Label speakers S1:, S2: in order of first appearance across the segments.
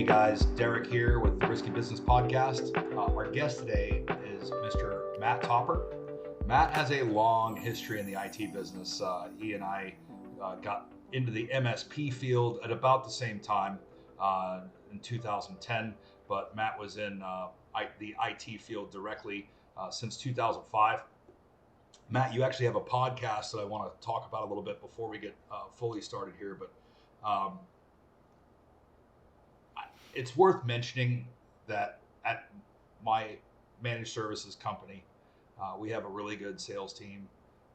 S1: Hey guys, Derek here with the Risky Business Podcast. Our guest today is Mr. Matt Topper. Matt has a long history in the IT business. He and I got into the MSP field at about the same time in 2010, but Matt was in the IT field directly since 2005. Matt, you actually have a podcast that I want to talk about a little bit before we get fully started here, but um, it's worth mentioning that at my managed services company, we have a really good sales team,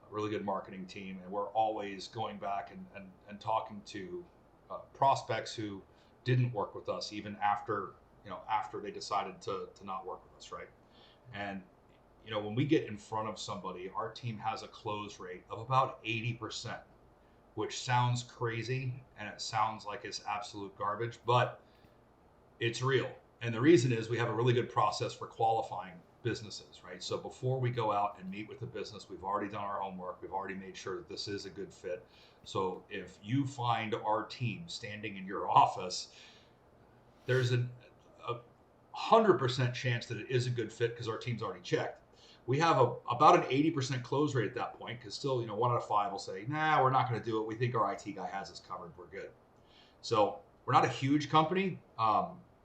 S1: a really good marketing team, and we're always going back and talking to prospects who didn't work with us even after they decided to not work with us, right? And when we get in front of somebody, our team has a close rate of about 80%, which sounds crazy and it sounds like it's absolute garbage, but it's real. And the reason is we have a really good process for qualifying businesses, right? So before we go out and meet with the business, we've already done our homework. We've already made sure that this is a good fit. So if you find our team standing in your office, there's a 100% chance that it is a good fit because our team's already checked. We have about an 80% close rate at that point because still, 1 out of 5 will say, nah, we're not going to do it. We think our IT guy has us covered. We're good. So we're not a huge company.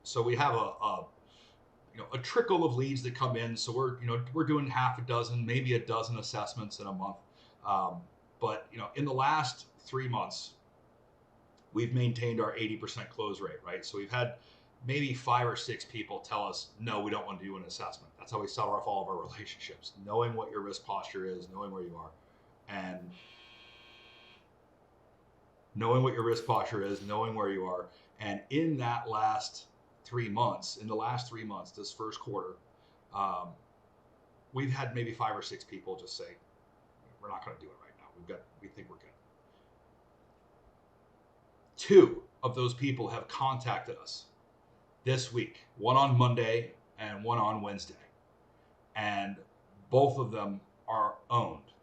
S1: So we have a trickle of leads that come in. So we're doing half a dozen, maybe a dozen assessments in a month. But in the last 3 months, we've maintained our 80% close rate, right? So we've had maybe 5 or 6 people tell us, no, we don't want to do an assessment. That's how we start off all of our relationships, knowing what your risk posture is, knowing where you are, and knowing what your risk posture is, knowing where you are. And in that last 3 months, this first quarter, we've had maybe 5 or 6 people just say, we're not going to do it right now. We think we're good. 2 of those people have contacted us this week, one on Monday and one on Wednesday. And both of them are owned.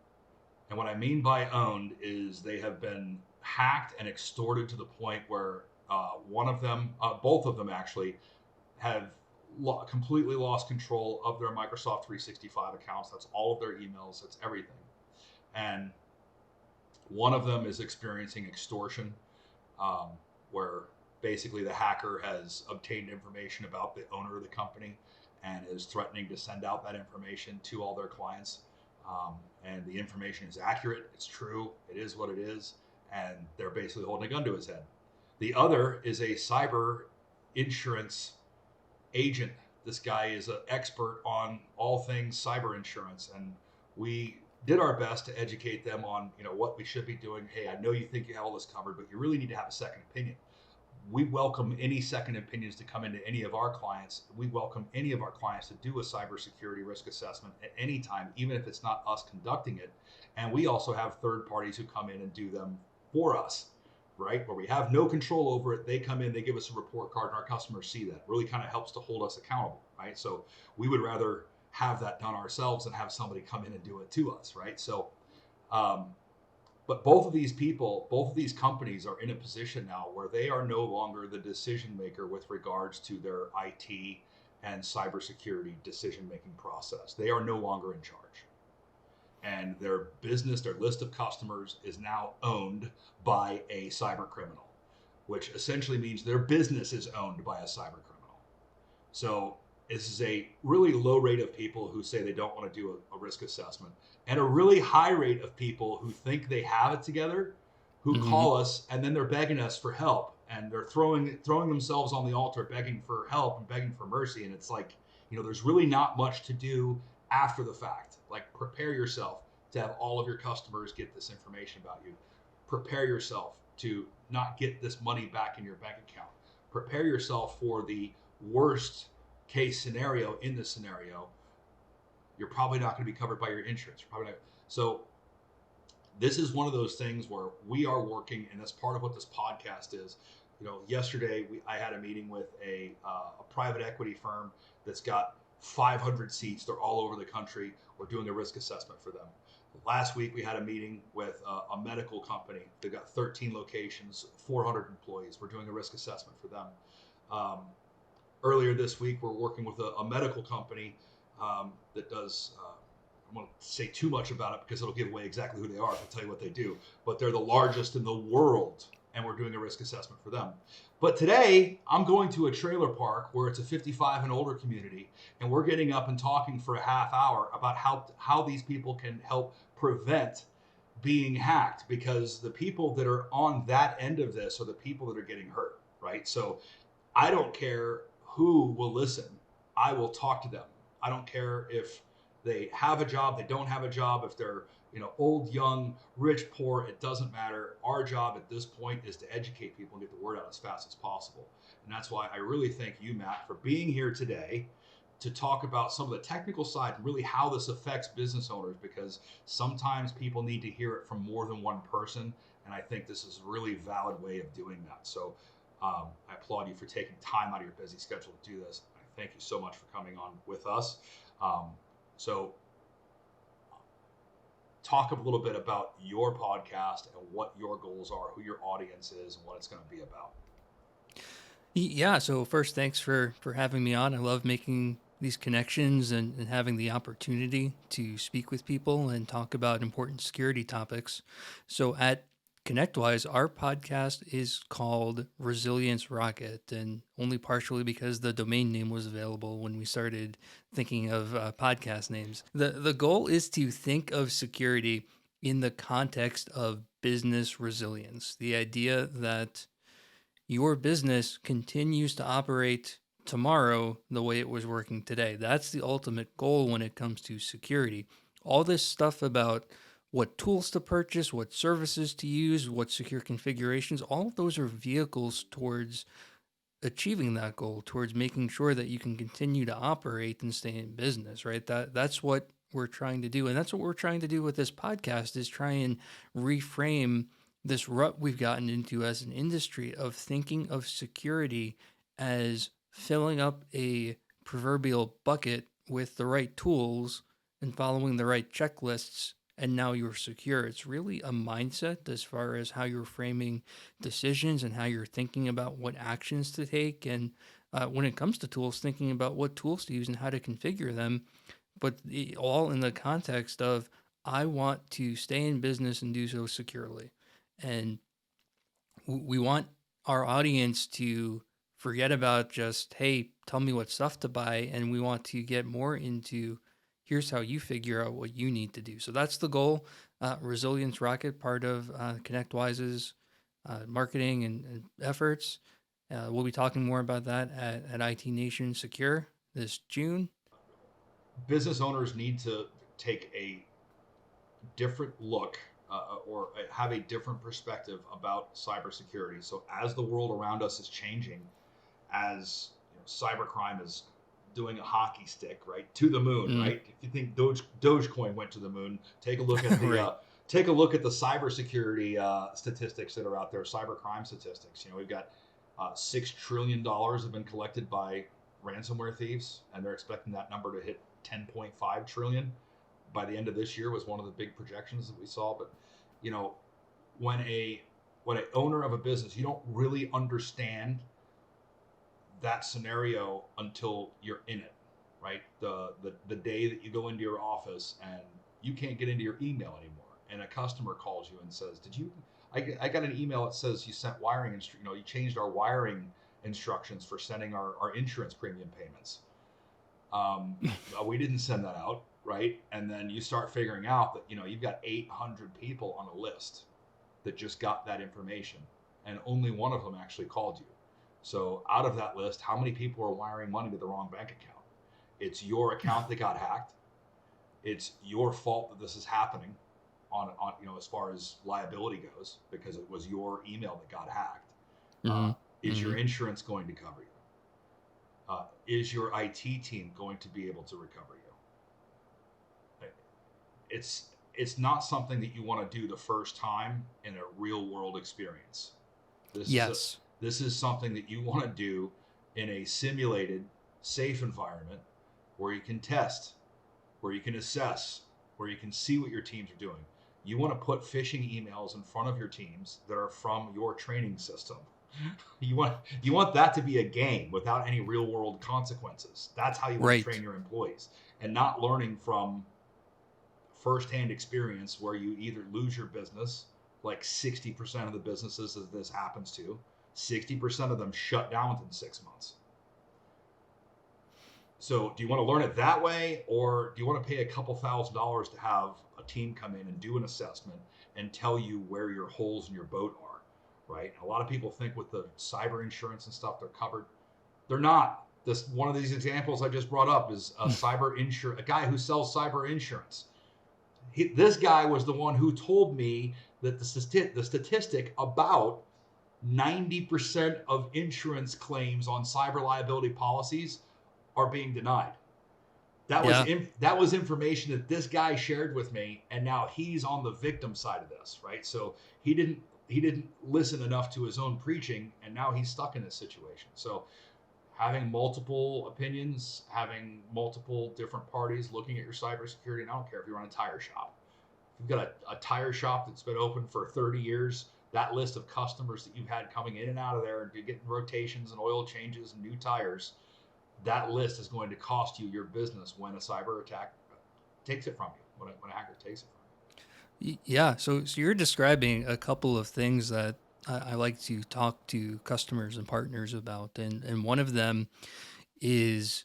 S1: And what I mean by owned is they have been hacked and extorted to the point where both of them actually have completely lost control of their Microsoft 365 accounts. That's all of their emails. That's everything. And one of them is experiencing extortion, where basically the hacker has obtained information about the owner of the company and is threatening to send out that information to all their clients. And the information is accurate. It's true. It is what it is. And they're basically holding a gun to his head. The other is a cyber insurance agent. This guy is an expert on all things cyber insurance, and we did our best to educate them on what we should be doing. Hey, I know you think you have all this covered, but you really need to have a second opinion. We welcome any second opinions to come into any of our clients. We welcome any of our clients to do a cybersecurity risk assessment at any time, even if it's not us conducting it. And we also have third parties who come in and do them for us, right? Where we have no control over it. They come in, they give us a report card, and our customers see that. Really kind of helps to hold us accountable, right? So we would rather have that done ourselves and have somebody come in and do it to us, right? So, but both of these companies are in a position now where they are no longer the decision maker with regards to their IT and cybersecurity decision-making process. They are no longer in charge. And their business, their list of customers is now owned by a cyber criminal, which essentially means their business is owned by a cyber criminal. So this is a really low rate of people who say they don't want to do a risk assessment, and a really high rate of people who think they have it together, who call us and then they're begging us for help, and they're throwing themselves on the altar, begging for help and begging for mercy. And it's like, there's really not much to do after the fact. Like, prepare yourself to have all of your customers get this information about you. Prepare yourself to not get this money back in your bank account. Prepare yourself for the worst case scenario. In this scenario, you're probably not going to be covered by your insurance. So this is one of those things where we are working, and that's part of what this podcast is. Yesterday I had a meeting with a private equity firm that's got 500 seats. They're all over the country. We're doing a risk assessment for them. Last week we had a meeting with a medical company. They've got 13 locations, 400 employees. We're doing a risk assessment for them. Um, Earlier this week, we're working with a medical company that does. I won't say too much about it because it'll give away exactly who they are if I tell you what they do. But they're the largest in the world, and we're doing a risk assessment for them. But today, I'm going to a trailer park where it's a 55 and older community, and we're getting up and talking for a half hour about how these people can help prevent being hacked, because the people that are on that end of this are the people that are getting hurt, right? So I don't care who will listen. I will talk to them. I don't care if they have a job, they don't have a job, if they're, old, young, rich, poor, it doesn't matter. Our job at this point is to educate people and get the word out as fast as possible. And that's why I really thank you, Matt, for being here today to talk about some of the technical side and really how this affects business owners, because sometimes people need to hear it from more than one person. And I think this is a really valid way of doing that. So I applaud you for taking time out of your busy schedule to do this. I thank you so much for coming on with us. So talk a little bit about your podcast and what your goals are, who your audience is, and what it's going to be about.
S2: Yeah. So first, thanks for having me on. I love making these connections and having the opportunity to speak with people and talk about important security topics. So at ConnectWise, our podcast is called Resilience Rocket, and only partially because the domain name was available when we started thinking of podcast names. The goal is to think of security in the context of business resilience. The idea that your business continues to operate tomorrow the way it was working today. That's the ultimate goal when it comes to security. All this stuff about what tools to purchase, what services to use, what secure configurations, all of those are vehicles towards achieving that goal, towards making sure that you can continue to operate and stay in business, right? That's what we're trying to do. And that's what we're trying to do with this podcast, is try and reframe this rut we've gotten into as an industry of thinking of security as filling up a proverbial bucket with the right tools and following the right checklists, and now you're secure. It's really a mindset as far as how you're framing decisions and how you're thinking about what actions to take. And when it comes to tools, thinking about what tools to use and how to configure them, but all in the context of, I want to stay in business and do so securely. And we want our audience to forget about just, hey, tell me what stuff to buy. And we want to get more into, here's how you figure out what you need to do. So that's the goal. Resilience Rocket, part of ConnectWise's marketing and efforts. We'll be talking more about that at IT Nation Secure this June.
S1: Business owners need to take a different look or have a different perspective about cybersecurity. So as the world around us is changing, as cybercrime is doing a hockey stick right to the moon,
S2: Mm,
S1: right? If you think Dogecoin went to the moon, take a look at the
S2: right.
S1: cybersecurity statistics that are out there, cybercrime statistics. We've got $6 trillion have been collected by ransomware thieves, and they're expecting that number to hit 10.5 trillion by the end of this year, was one of the big projections that we saw. But you know, when a when an owner of a business, you don't really understand that scenario until you're in it, right? The day that you go into your office and you can't get into your email anymore, and a customer calls you and says, "Did you? I got an email that says you sent wiring, you changed our wiring instructions for sending our insurance premium payments. We didn't send that out, right?" And then you start figuring out that you've got 800 people on a list that just got that information, and only one of them actually called you. So out of that list, how many people are wiring money to the wrong bank account? It's your account that got hacked. It's your fault that this is happening on as far as liability goes, because it was your email that got hacked.
S2: Mm-hmm.
S1: Is
S2: Mm-hmm.
S1: your insurance going to cover you? Is your IT team going to be able to recover you? It's not something that you want to do the first time in a real world experience. This is a
S2: Yes.
S1: this is something that you want to do in a simulated, safe environment where you can test, where you can assess, where you can see what your teams are doing. You want to put phishing emails in front of your teams that are from your training system. You want you want that to be a game without any real world consequences. That's how you want to
S2: Right.
S1: train your employees, and not learning from firsthand experience where you either lose your business, like 60% of the businesses that this happens to, 60% of them shut down within 6 months. So, do you want to learn it that way, or do you want to pay a couple $1,000s to have a team come in and do an assessment and tell you where your holes in your boat are? Right? A lot of people think with the cyber insurance and stuff they're covered. They're not. This one of these examples I just brought up is a guy who sells cyber insurance. This guy was the one who told me that the statistic about 90% of insurance claims on cyber liability policies are being denied.
S2: Yeah.
S1: That was information that this guy shared with me, and now he's on the victim side of this, right? So he didn't listen enough to his own preaching, and now he's stuck in this situation. So having multiple opinions, having multiple different parties looking at your cybersecurity, and I don't care if you run a tire shop. If you've got a tire shop that's been open for 30 years, that list of customers that you've had coming in and out of there and you're getting rotations and oil changes and new tires, that list is going to cost you your business when a cyber attack takes it from you, when a hacker takes it from
S2: Yeah. So you're describing a couple of things that I like to talk to customers and partners about, and one of them is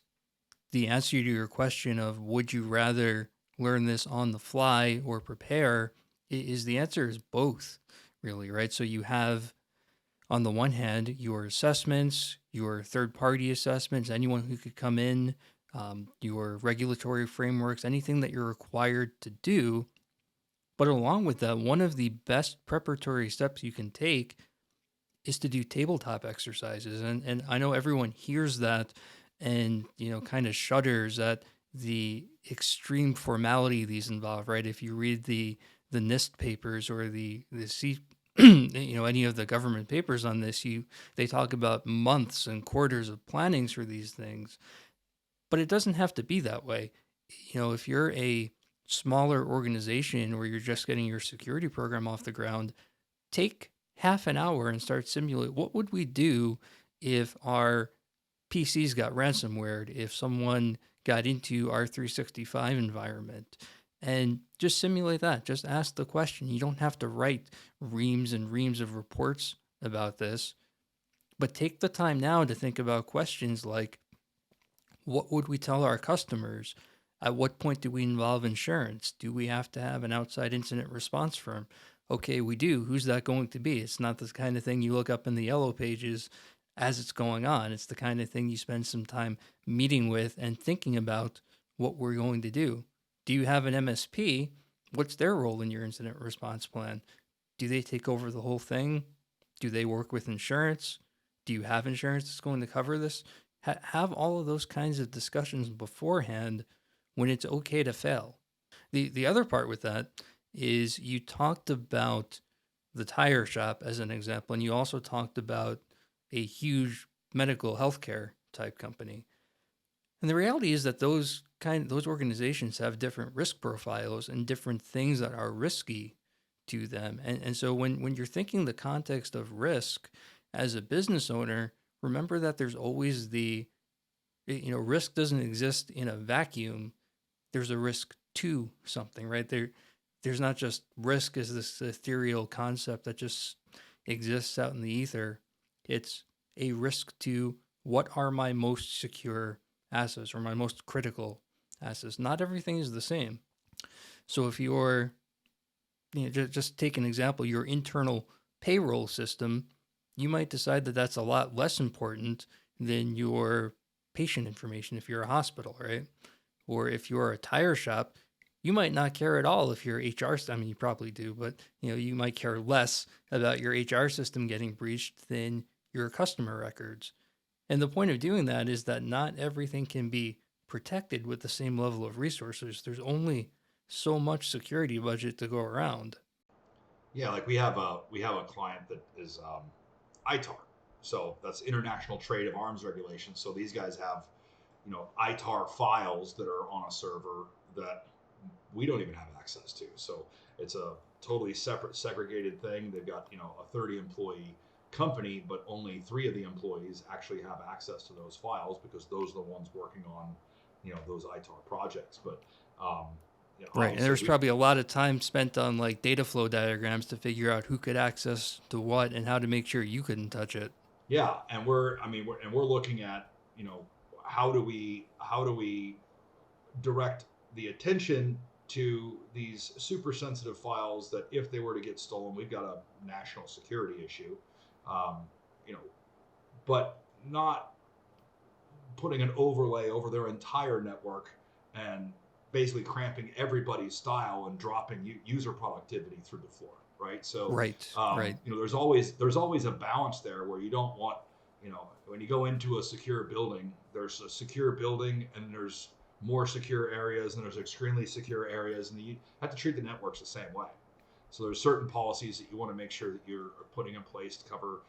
S2: the answer to your question of would you rather learn this on the fly or prepare. Is the answer is both, really, right? So you have, on the one hand, your assessments, your third party assessments, anyone who could come in, your regulatory frameworks, anything that you're required to do. But along with that, one of the best preparatory steps you can take is to do tabletop exercises. And I know everyone hears that and, kind of shudders at the extreme formality these involve, right? If you read the NIST papers or the C any of the government papers on this, they talk about months and quarters of plannings for these things. But it doesn't have to be that way. If you're a smaller organization or you're just getting your security program off the ground, take half an hour and start simulate what would we do if our PCs got ransomware, if someone got into our 365 environment, and just simulate that. Just ask the question. You don't have to write reams and reams of reports about this, but take the time now to think about questions like, what would we tell our customers? At what point do we involve insurance? Do we have to have an outside incident response firm? Okay, we do. Who's that going to be? It's not the kind of thing you look up in the yellow pages as it's going on. It's the kind of thing you spend some time meeting with and thinking about what we're going to do. Do you have an MSP? What's their role in your incident response plan? Do they take over the whole thing? Do they work with insurance? Do you have insurance that's going to cover this? Have all of those kinds of discussions beforehand when it's okay to fail. The other part with that is you talked about the tire shop as an example, and you also talked about a huge medical healthcare type company. And the reality is that those organizations have different risk profiles and different things that are risky to them. And so when you're thinking the context of risk as a business owner, remember that there's always risk doesn't exist in a vacuum. There's a risk to something, right? There's not just risk as this ethereal concept that just exists out in the ether. It's a risk to what are my most secure assets or my most critical assets. Not everything is the same. So if you're, just take an example, your internal payroll system, you might decide that that's a lot less important than your patient information if you're a hospital, right? Or if you're a tire shop, you might not care at all if your HR, I mean, you probably do, but you might care less about your HR system getting breached than your customer records. And the point of doing that is that not everything can be protected with the same level of resources. There's only so much security budget to go around.
S1: you. Yeah, like we have a client that is ITAR, so that's International Trade of Arms Regulations. So these guys have ITAR files that are on a server that we don't even have access to. So it's a totally separate, segregated thing. They've got a 30 employee company, but only 3 of the employees actually have access to those files because those are the ones working on, those ITAR projects. But um,
S2: Right. And
S1: obviously,
S2: there's probably a lot of time spent on like data flow diagrams to figure out who could access to what and how to make sure you couldn't touch it.
S1: yeah, and we're looking at, how do we direct the attention to these super sensitive files that if they were to get stolen, we've got a national security issue. Um, you know, but not putting an overlay over their entire network and basically cramping everybody's style and dropping user productivity through the floor, right? So,
S2: Right. Right.
S1: there's always a balance there where you don't want, when you go into a secure building, there's a secure building and there's more secure areas and there's extremely secure areas, and you have to treat the networks the same way. So there's certain policies that you want to make sure that you're putting in place to cover,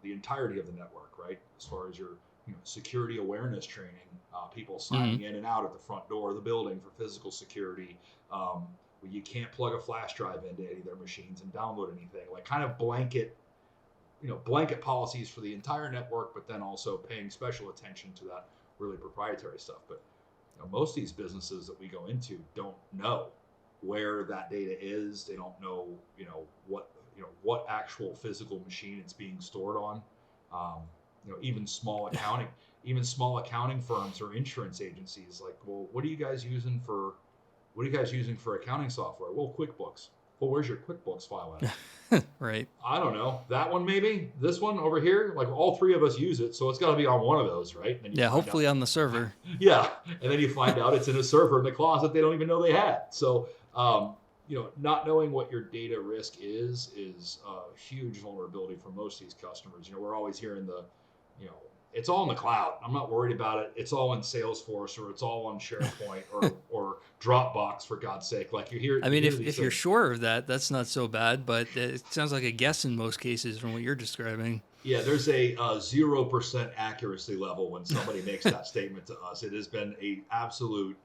S1: the entirety of the network, right? As far as your, security awareness training, people
S2: Hmm.
S1: signing in and out at the front door of the building for physical security. Where you can't plug a flash drive into any of their machines and download anything. Like kind of blanket policies for the entire network, but then also paying special attention to that really proprietary stuff. But most of these businesses that we go into don't know where that data is. They don't know, what actual physical machine it's being stored on. Um, even small accounting firms or insurance agencies, like, well, what are you guys using for accounting software? Well, QuickBooks. Well, where's your QuickBooks file at?
S2: Right.
S1: I don't know. That one maybe. This one over here. Like all 3 of us use it, so it's got to be on one of those, right? And then you
S2: Yeah.
S1: find out.
S2: Hopefully on the server.
S1: Yeah, and then you find out it's in a server in the closet they don't even know they had. So, not knowing what your data risk is a huge vulnerability for most of these customers. We're always hearing you know, it's all in the cloud. I'm not worried about it. It's all in Salesforce or it's all on SharePoint or Dropbox, for God's sake. Like you hear
S2: I
S1: you
S2: mean,
S1: hear
S2: if,
S1: these
S2: if you're
S1: things.
S2: sure of that, that's not so bad, but it sounds like a guess in most cases from what you're describing.
S1: Yeah, there's a 0% accuracy level when somebody makes that statement to us. It has been a absolute.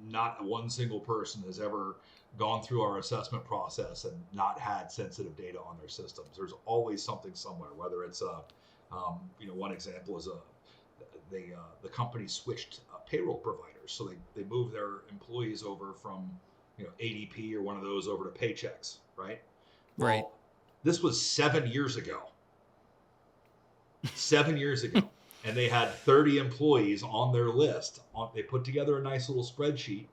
S1: Not one single person has ever gone through our assessment process and not had sensitive data on their systems. There's always something somewhere. Whether it's one example is the company switched payroll providers, so they moved their employees over from ADP or one of those over to Paychex, right?
S2: Right.
S1: Well, this was 7 years ago. 7 years ago, and they had 30 employees on their list. They put together a nice little spreadsheet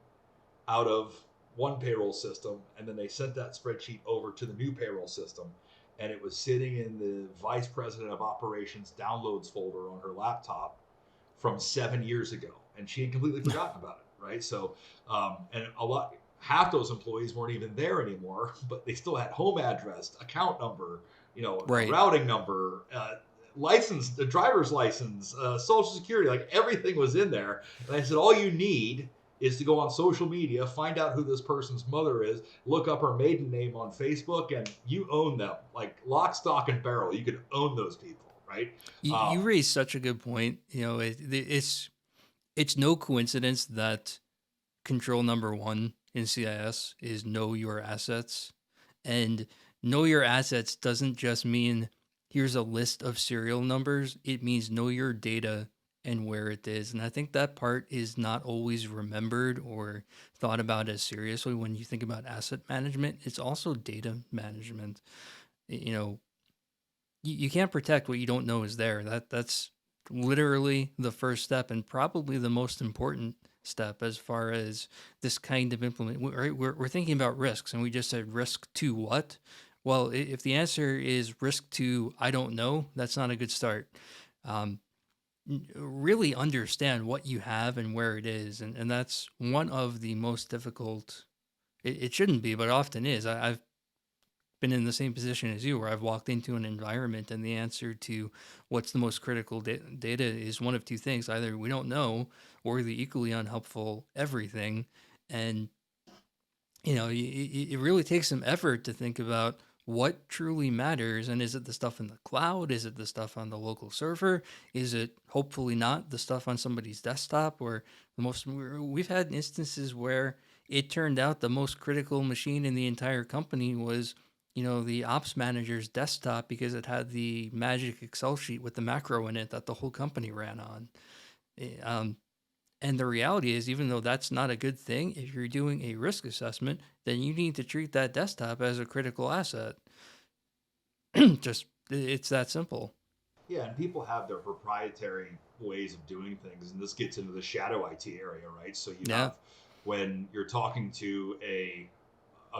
S1: out of one payroll system, and then they sent that spreadsheet over to the new payroll system, and it was sitting in the vice president of operations downloads folder on her laptop from 7 years ago, and she had completely forgotten about it, right? So, and half those employees weren't even there anymore, but they still had home address, account number, a
S2: Right.
S1: routing number, license, the driver's license, social security, like everything was in there. And I said, all you need is to go on social media, find out who this person's mother is, look up her maiden name on Facebook, and you own them. Like lock, stock, and barrel. You could own those people, right?
S2: You
S1: Um,
S2: raised such a good point. It's no coincidence that control number one in CIS is know your assets. And know your assets doesn't just mean here's a list of serial numbers, it means know your data and where it is. And I think that part is not always remembered or thought about as seriously when you think about asset management. It's also data management. You know, you can't protect what you don't know is there. That's literally the first step and probably the most important step as far as this kind of implement. We're thinking about risks, and we just said risk to what? Well, if the answer is risk to I don't know, that's not a good start. Um, really understand what you have and where it is, and that's one of the most difficult. It shouldn't be, but often is. I've been in the same position as you where I've walked into an environment and the answer to what's the most critical data is one of two things. Either we don't know or the equally unhelpful everything. And, it really takes some effort to think about what truly matters. And is it the stuff in the cloud? Is it the stuff on the local server? Is it hopefully not the stuff on somebody's desktop? Or we've had instances where it turned out the most critical machine in the entire company was the ops manager's desktop because it had the magic Excel sheet with the macro in it that the whole company ran on. Eh, Um, and the reality is, even though that's not a good thing, if you're doing a risk assessment, then you need to treat that desktop as a critical asset. Just it's that simple.
S1: Yeah, and people have their proprietary ways of doing things, and this gets into the shadow IT area, right? So you
S2: Yeah.
S1: have when you're talking to a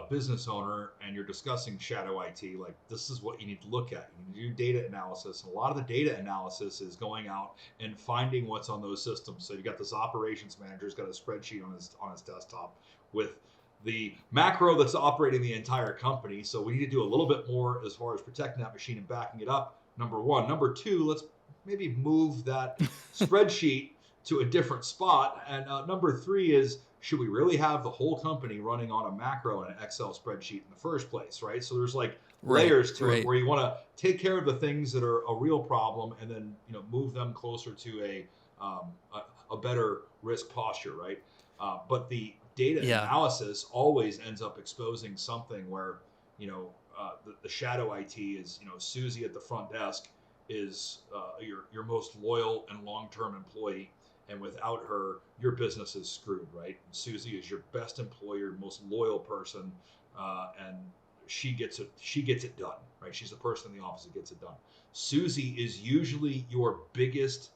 S1: business owner and you're discussing shadow IT, like this is what you need to look at. You need to do data analysis, and a lot of the data analysis is going out and finding what's on those systems. So you got this operations manager who's got a spreadsheet on his desktop with the macro that's operating the entire company. So we need to do a little bit more as far as protecting that machine and backing it up. Number one. Number two, let's maybe move that spreadsheet to a different spot. And number three is, should we really have the whole company running on a macro and an Excel spreadsheet in the first place, right? So there's like
S2: Right.
S1: layers to it
S2: Right.
S1: where you want to take care of the things that are a real problem and then move them closer to a better risk posture, right? But the data
S2: Yeah.
S1: analysis always ends up exposing something where the shadow IT is Susie at the front desk is your most loyal and long term employee, and without her, your business is screwed, right? And Susie is your best employer, most loyal person, and she gets it done, right? She's the person in the office that gets it done. Susie is usually your biggest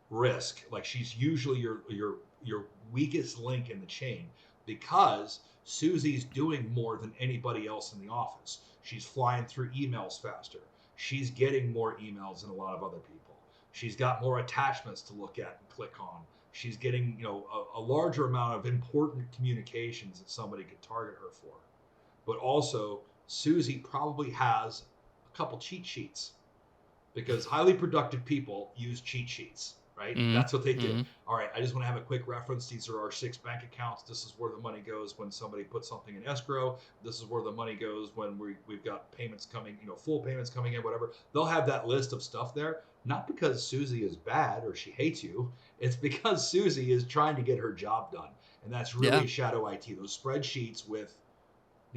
S1: risk. Like she's usually your weakest link in the chain because Susie's doing more than anybody else in the office. She's flying through emails faster. She's getting more emails than a lot of other people. She's got more attachments to look at and click on. She's getting, a larger amount of important communications that somebody could target her for. But also, Susie probably has a couple cheat sheets because highly productive people use cheat sheets, right?
S2: Mm-hmm.
S1: That's what they do.
S2: Mm-hmm.
S1: All right, I just want to have a quick reference. These are our 6 bank accounts. This is where the money goes when somebody puts something in escrow. This is where the money goes when we've got payments coming, full payments coming in, whatever. They'll have that list of stuff there, not because Susie is bad or she hates you. It's because Susie is trying to get her job done. And that's
S2: Yeah.
S1: really shadow IT. Those spreadsheets with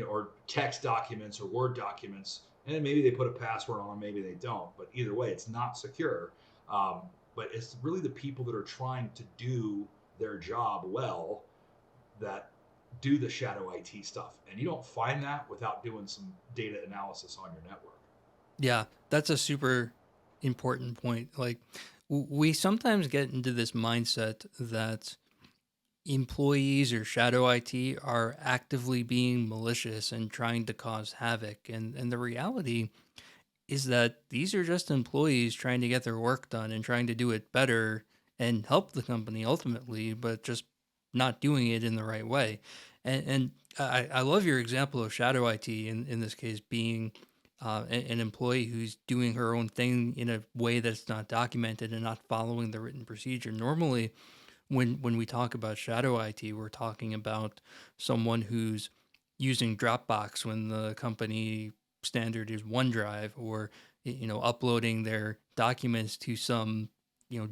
S1: or text documents or Word documents, and maybe they put a password on them, maybe they don't. But either way, it's not secure. Um, but it's really the people that are trying to do their job well that do the shadow IT stuff, and you don't find that without doing some data analysis on your network.
S2: Yeah. That's a super important point. Like, we sometimes get into this mindset that employees or shadow IT are actively being malicious and trying to cause havoc. And the reality is that these are just employees trying to get their work done and trying to do it better and help the company ultimately, but just not doing it in the right way. And I love your example of shadow IT in this case being an employee who's doing her own thing in a way that's not documented and not following the written procedure. Normally, when we talk about shadow IT, we're talking about someone who's using Dropbox when the company standard is OneDrive, or uploading their documents to some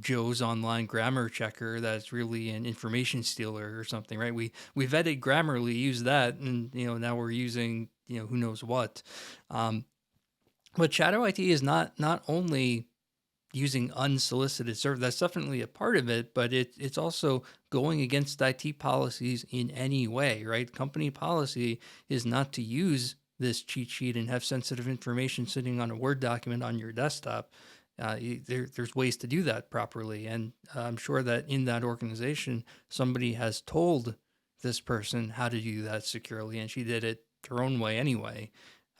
S2: Joe's online grammar checker that's really an information stealer or something, right? We vetted Grammarly, use that, and now we're using who knows what. Um, but shadow IT is not only using unsolicited service. That's definitely a part of it, but it's also going against IT policies in any way, right? Company policy is not to use this cheat sheet and have sensitive information sitting on a Word document on your desktop. There's ways to do that properly. And I'm sure that in that organization, somebody has told this person how to do that securely, and she did it her own way anyway.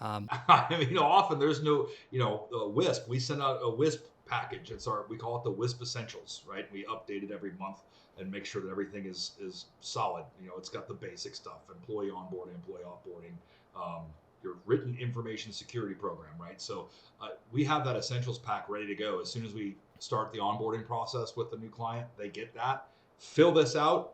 S2: Um,
S1: I mean, often there's no, WISP. We send out a WISP package. We call it the WISP Essentials, right? We update it every month and make sure that everything is solid. It's got the basic stuff: employee onboarding, employee offboarding, your written information security program, right? So we have that Essentials pack ready to go as soon as we start the onboarding process with the new client. They get that. Fill this out,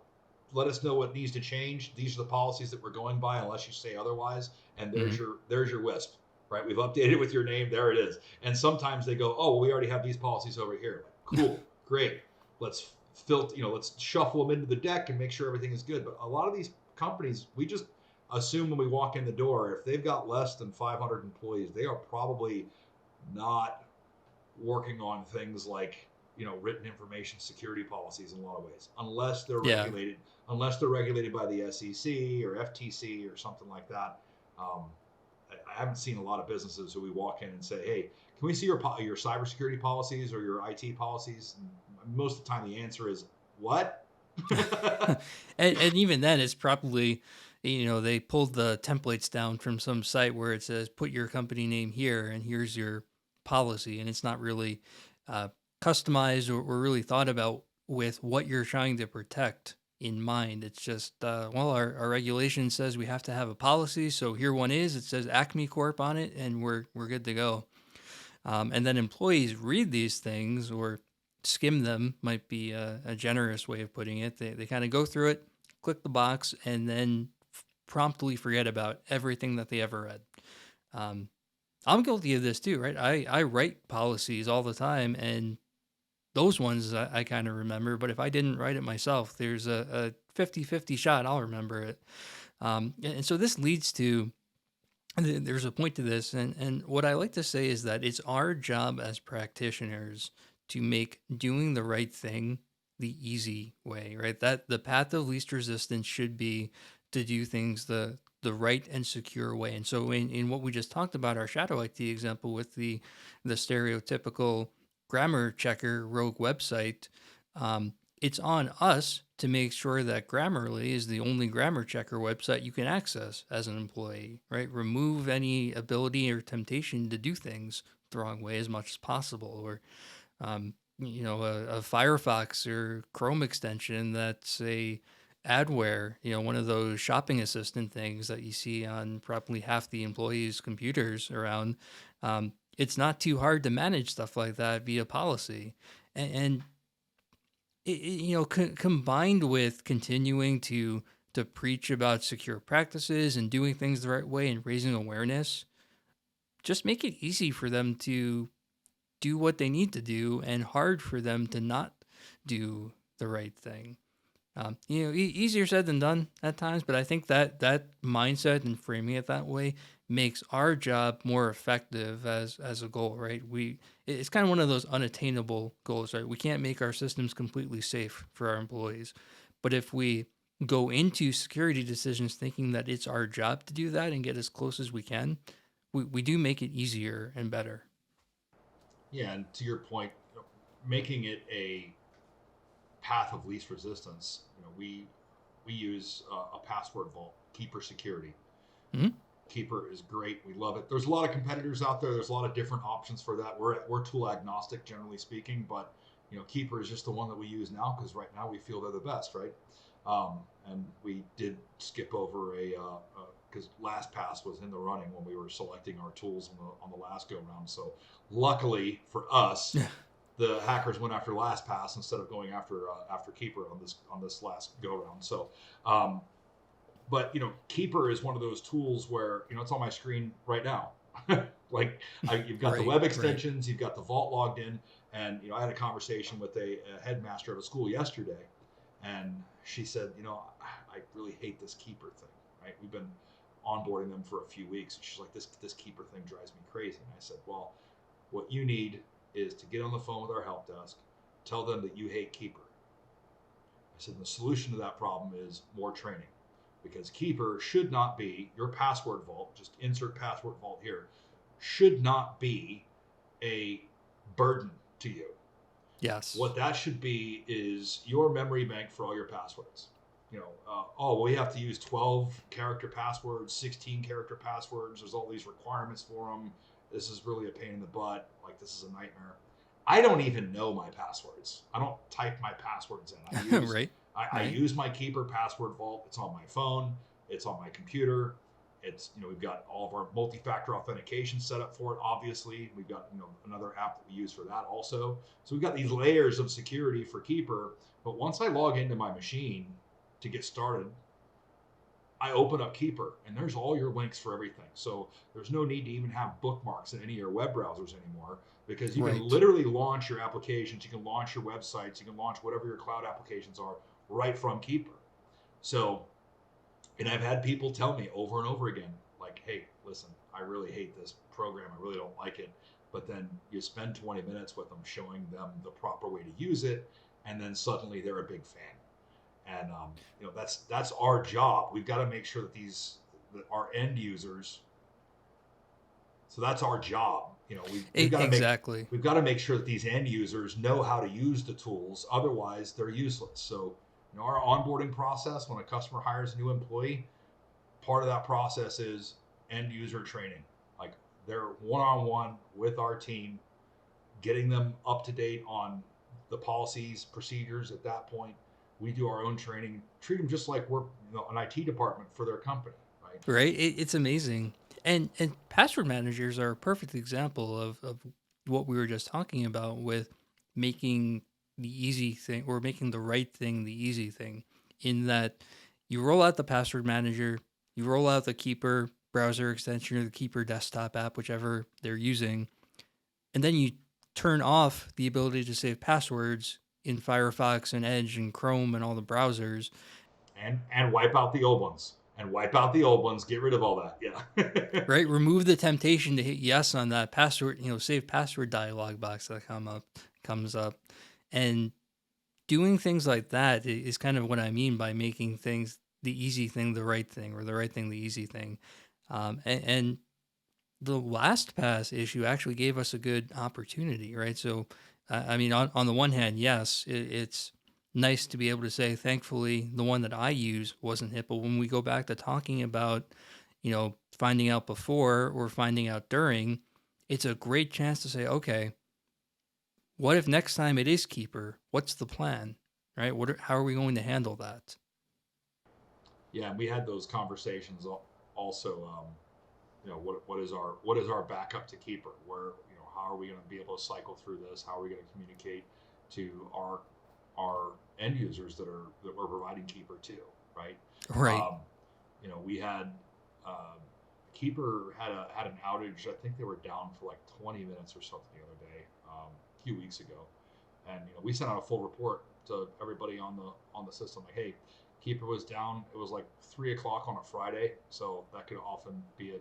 S1: let us know what needs to change. These are the policies that we're going by, unless you say otherwise. And
S2: mhm.
S1: there's your WISP, right? We've updated with your name. There it is. And sometimes they go, oh, well, we already have these policies over here. Like, cool, great. Let's let's shuffle them into the deck and make sure everything is good. But a lot of these companies, we just assume when we walk in the door, if they've got less than 500 employees, they are probably not working on things like written information security policies in a lot of ways,
S2: Yeah.
S1: unless they're regulated by the SEC or FTC or something like that. Um, I haven't seen a lot of businesses who we walk in and say, "Hey, can we see your cybersecurity policies or your IT policies?" And most of the time, the answer is, "What?"
S2: And even then, it's probably, they pulled the templates down from some site where it says, put your company name here and here's your policy. And it's not really uh, customized or really thought about with what you're trying to protect in mind. It's just, well, our regulation says we have to have a policy. So here one is, it says Acme Corp on it, and we're good to go. And then employees read these things or skim them, might be a generous way of putting it. They kind of go through it, click the box, and then promptly forget about everything that they ever read. Um, I'm guilty of this too, right? I write policies all the time, and those ones I kind of remember. But if I didn't write it myself, there's a 50-50 shot I'll remember it. And so this leads to there's a point to this, and what I like to say is that it's our job as practitioners to make doing the right thing the easy way, right? That the path of least resistance should be to do things the right and secure way. And so in what we just talked about, our shadow IT example with the stereotypical grammar checker rogue website, it's on us to make sure that Grammarly is the only grammar checker website you can access as an employee, right? Remove any ability or temptation to do things the wrong way as much as possible, or a Firefox or Chrome extension that's a adware, one of those shopping assistant things that you see on probably half the employees' computers around. It's not too hard to manage stuff like that via policy, and combined with continuing to preach about secure practices and doing things the right way and raising awareness, just make it easy for them to do what they need to do and hard for them to not do the right thing. Easier said than done at times, but I think that mindset and framing it that way makes our job more effective as a goal, right? It's kind of one of those unattainable goals, right? We can't make our systems completely safe for our employees, but if we go into security decisions thinking that it's our job to do that and get as close as we can, we do make it easier and better.
S1: Yeah, and to your point, making it a path of least resistance. We use a password vault, Keeper Security.
S2: Mm-hmm.
S1: Keeper is great. We love it. There's a lot of competitors out there. There's a lot of different options for that. We're tool agnostic, generally speaking, but Keeper is just the one that we use now because right now we feel they're the best, right? And we did skip over because LastPass was in the running when we were selecting our tools on the last go round. So luckily for us, the hackers went after LastPass instead of going after Keeper on this last go round. So, but Keeper is one of those tools where it's on my screen right now. Like you've got the web extensions, you've got the vault logged in, and I had a conversation with a headmaster of a school yesterday, and she said, I really hate this Keeper thing. Right? We've been onboarding them for a few weeks, and she's like, this Keeper thing drives me crazy. And I said, well, what you need is to get on the phone with our help desk, tell them that you hate Keeper. I said the solution to that problem is more training, because Keeper should not be your password vault. Just insert password vault here. Should not be a burden to you.
S2: Yes.
S1: What that should be is your memory bank for all your passwords. We have to use 12 character passwords, 16 character passwords. There's all these requirements for them. This is really a pain in the butt. Like, this is a nightmare. I don't even know my passwords. I don't type my passwords in. I use my Keeper password vault. It's on my phone. It's on my computer. It's, we've got all of our multi-factor authentication set up for it. Obviously, we've got, another app that we use for that also. So we've got these layers of security for Keeper. But once I log into my machine to get started, I open up Keeper, and there's all your links for everything. So there's no need to even have bookmarks in any of your web browsers anymore, because you can literally launch your applications, you can launch your websites, you can launch whatever your cloud applications are right from Keeper. So And I've had people tell me over and over again, like, hey, listen, I really hate this program. I really don't like it. But then you spend 20 minutes with them showing them the proper way to use it, and then suddenly they're a big fan. And that's our job. We've got to make sure that that our end users. So that's our job.
S2: Exactly.
S1: We've got to make sure that these end users know how to use the tools. Otherwise, they're useless. So our onboarding process when a customer hires a new employee, part of that process is end user training. Like they're one on one with our team, getting them up to date on the policies, procedures. At that point, we do our own training, treat them just like we're an IT department for their company, right?
S2: Right? It's amazing. And password managers are a perfect example of what we were just talking about with making the easy thing or making the right thing the easy thing. In that you roll out the password manager, you roll out the Keeper browser extension or the Keeper desktop app, whichever they're using, and then you turn off the ability to save passwords in Firefox and Edge and Chrome and all the browsers.
S1: And wipe out the old ones. And wipe out the old ones. Get rid of all that. Yeah.
S2: Right, remove the temptation to hit yes on that password, save password dialog box that comes up, and doing things like that is kind of what I mean by making things the easy thing the right thing, or the right thing the easy thing. And the LastPass issue actually gave us a good opportunity, right? So, I mean, on the one hand, yes, it's nice to be able to say, thankfully, the one that I use wasn't hit. But when we go back to talking about, finding out before or finding out during, it's a great chance to say, okay, what if next time it is Keeper? What's the plan, right? How are we going to handle that?
S1: Yeah, and we had those conversations also. What is our backup to Keeper? Where how are we going to be able to cycle through this? How are we going to communicate to our end users that we're providing Keeper to, right?
S2: Right.
S1: Um, we had uh, Keeper had an outage. I think they were down for like 20 minutes or something the other day, a few weeks ago, and we sent out a full report to everybody on the system, like, hey, Keeper was down. It was like 3 o'clock on a Friday, so that could often be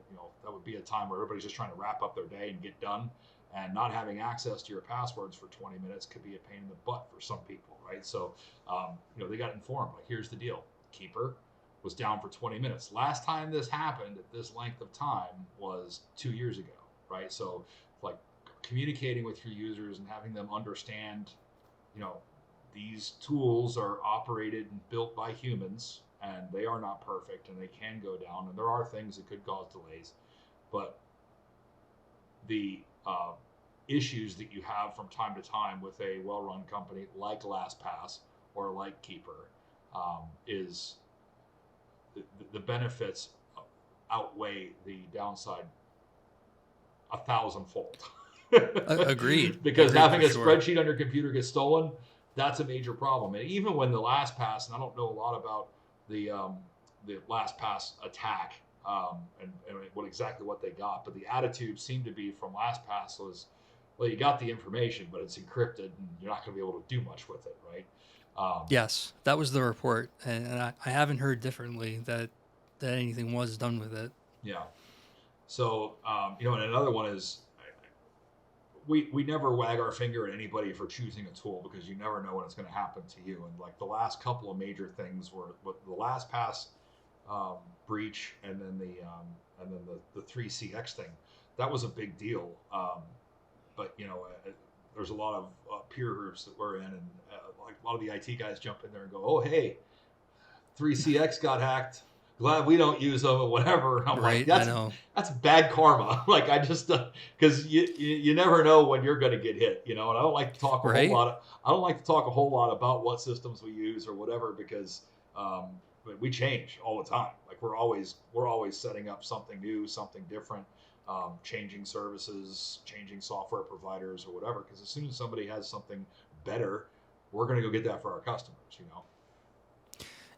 S1: that would be a time where everybody's just trying to wrap up their day and get done, and not having access to your passwords for 20 minutes could be a pain in the butt for some people, right? So they got informed, like, here's the deal: Keeper was down for 20 minutes. Last time this happened at this length of time was 2 years ago, right? So like communicating with your users and having them understand, you know, these tools are operated and built by humans, and they are not perfect, and they can go down, and there are things that could cause delays. But the issues that you have from time to time with a well-run company like LastPass or like Keeper is the benefits outweigh the downside 1,000-fold.
S2: Agreed.
S1: Because
S2: Agreed
S1: having
S2: for
S1: a
S2: sure.
S1: spreadsheet on your computer get stolen, that's a major problem. And even when the LastPass, and I don't know a lot about the LastPass attack and what they got, but the attitude seemed to be from LastPass was, well, you got the information, but it's encrypted, and you're not going to be able to do much with it, right? Um,
S2: Yes, that was the report, and I haven't heard differently that anything was done with it.
S1: yeah. So and another one is we never wag our finger at anybody for choosing a tool, because you never know when it's going to happen to you. And like the last couple of major things were the LastPass breach, and then the 3CX thing. That was a big deal. But there's a lot of peer groups that we're in, and like a lot of the IT guys jump in there and go, "Oh, hey, 3CX got hacked. Glad we don't use them," or whatever. And I'm like,
S2: Right, I
S1: that's
S2: know.
S1: bad karma. Like, I just because you never know when you're going to get hit, and I don't like to talk a whole
S2: Right?
S1: lot. I don't like to talk a whole lot about what systems we use or whatever, because but we change all the time. Like we're always setting up something new, something different, changing services, changing software providers or whatever. Because as soon as somebody has something better, we're going to go get that for our customers.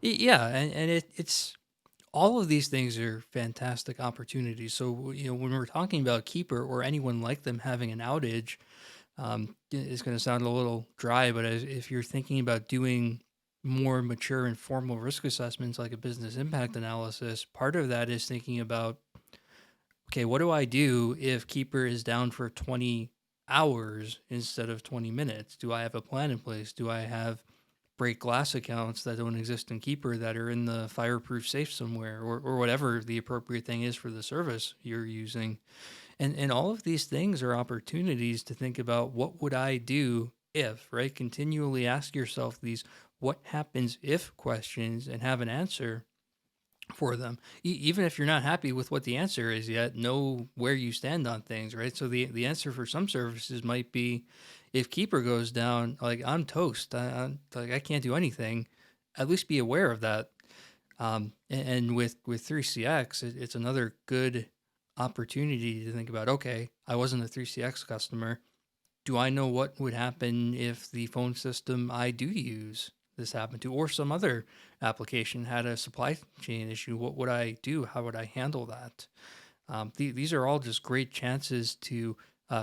S2: Yeah, and it's all of these things are fantastic opportunities. So when we're talking about Keeper or anyone like them having an outage, it's going to sound a little dry, but if you're thinking about doing more mature and formal risk assessments like a business impact analysis, part of that is thinking about, okay, what do I do if Keeper is down for 20 hours instead of 20 minutes? Do I have a plan in place? Do I have break glass accounts that don't exist in Keeper that are in the fireproof safe somewhere, or whatever the appropriate thing is for the service you're using? And all of these things are opportunities to think about, what would I do if, right? Continually ask yourself these what happens if questions and have an answer for them. Even if you're not happy with what the answer is yet, know where you stand on things, right? So the answer for some services might be, if Keeper goes down, like, I'm toast. I can't do anything. At least be aware of that. And with 3CX, it's another good opportunity to think about, okay, I wasn't a 3CX customer. Do I know what would happen if the phone system I do use this happened to, or some other application had a supply chain issue? What would I do? How would I handle that? These are all just great chances to,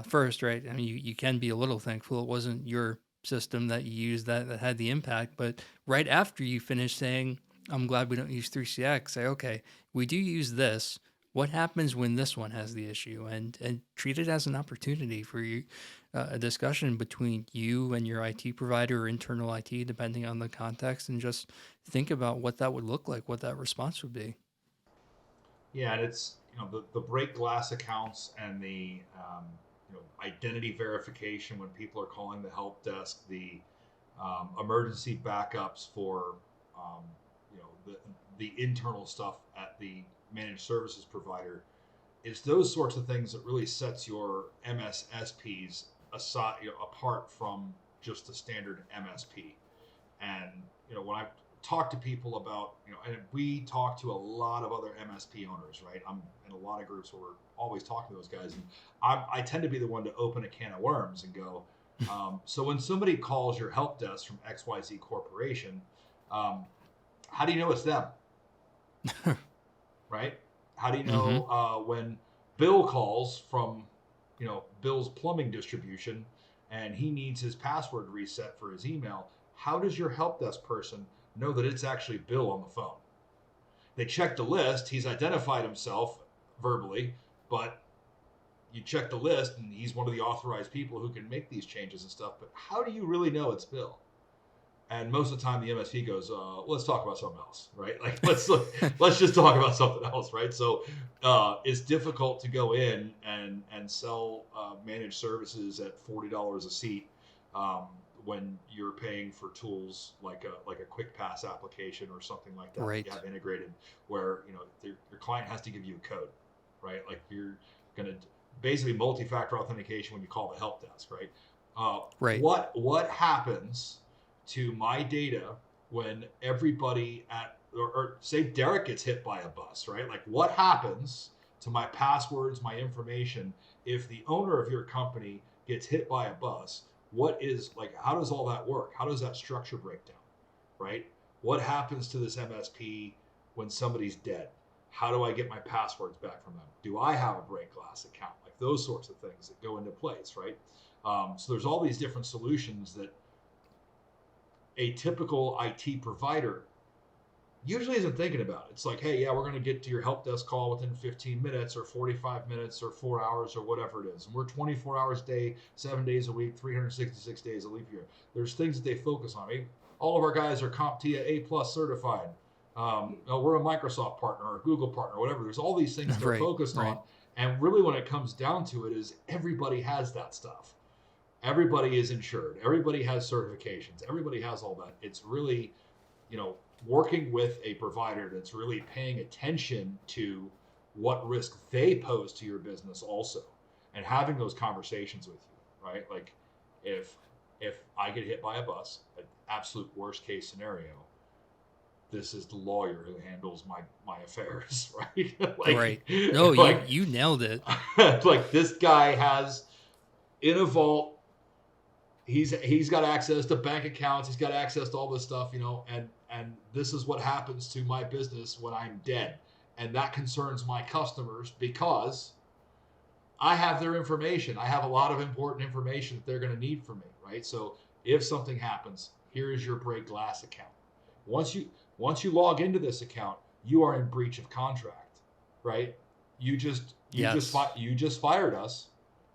S2: first, right? I mean, you can be a little thankful it wasn't your system that you used that had the impact, but right after you finish saying, I'm glad we don't use 3CX, say, okay, we do use this. What happens when this one has the issue? And treat it as an opportunity for you, a discussion between you and your IT provider or internal IT, depending on the context, and just think about what that would look like, what that response would be.
S1: Yeah, and it's the break glass accounts and the identity verification when people are calling the help desk, the emergency backups for the internal stuff at the managed services provider. It's those sorts of things that really sets your MSSPs aside, apart from just the standard MSP. And when I talk to people about, and we talk to a lot of other MSP owners, right? I'm in a lot of groups where we're always talking to those guys, and I tend to be the one to open a can of worms and go, so when somebody calls your help desk from XYZ Corporation, um, how do you know it's them, right? How do you
S2: Mm-hmm.
S1: know when Bill calls from, Bill's plumbing distribution, and he needs his password reset for his email? How does your help desk person know that it's actually Bill on the phone? They checked the list. He's identified himself verbally, but you check the list, and he's one of the authorized people who can make these changes and stuff. But how do you really know it's Bill? And most of the time, the MSP goes, "Let's talk about something else, right? Like let's just talk about something else, right?" So it's difficult to go in and sell managed services at $40 a seat when you're paying for tools like a quick pass application or something like that that you
S2: Right.
S1: have integrated, where your client has to give you a code, right? Like you're gonna basically multi-factor authentication when you call the help desk, right?
S2: Right.
S1: What happens to my data when everybody or say Derek gets hit by a bus, right? Like what happens to my passwords, my information, if the owner of your company gets hit by a bus? What is like, how does all that work? How does that structure break down, right? What happens to this MSP when somebody's dead? How do I get my passwords back from them? Do I have a break glass account? Like those sorts of things that go into place, right? So there's all these different solutions that a typical IT provider usually isn't thinking about. It's like, hey, yeah, we're going to get to your help desk call within 15 minutes or 45 minutes or 4 hours or whatever it is. And we're 24 hours a day, 7 days a week, 366 days a leap year. There's things that they focus on. I mean, all of our guys are CompTIA A plus certified. We're a Microsoft partner or a Google partner, whatever. There's all these things they're
S2: Right.
S1: focused
S2: Right.
S1: on. And really, when it comes down to it, is everybody has that stuff. Everybody is insured. Everybody has certifications. Everybody has all that. It's really, working with a provider that's really paying attention to what risk they pose to your business also, and having those conversations with you, right? Like if I get hit by a bus, an absolute worst case scenario, this is the lawyer who handles my affairs, right?
S2: Right. No,
S1: Like
S2: you nailed it.
S1: like this guy has in a vault, he's got access to bank accounts, he's got access to all this stuff, and this is what happens to my business when I'm dead. And that concerns my customers because I have their information. I have a lot of important information that they're going to need from me, right? So if something happens, here is your break glass account. Once you log into this account, you are in breach of contract, right?
S2: Yes.
S1: You just fired us,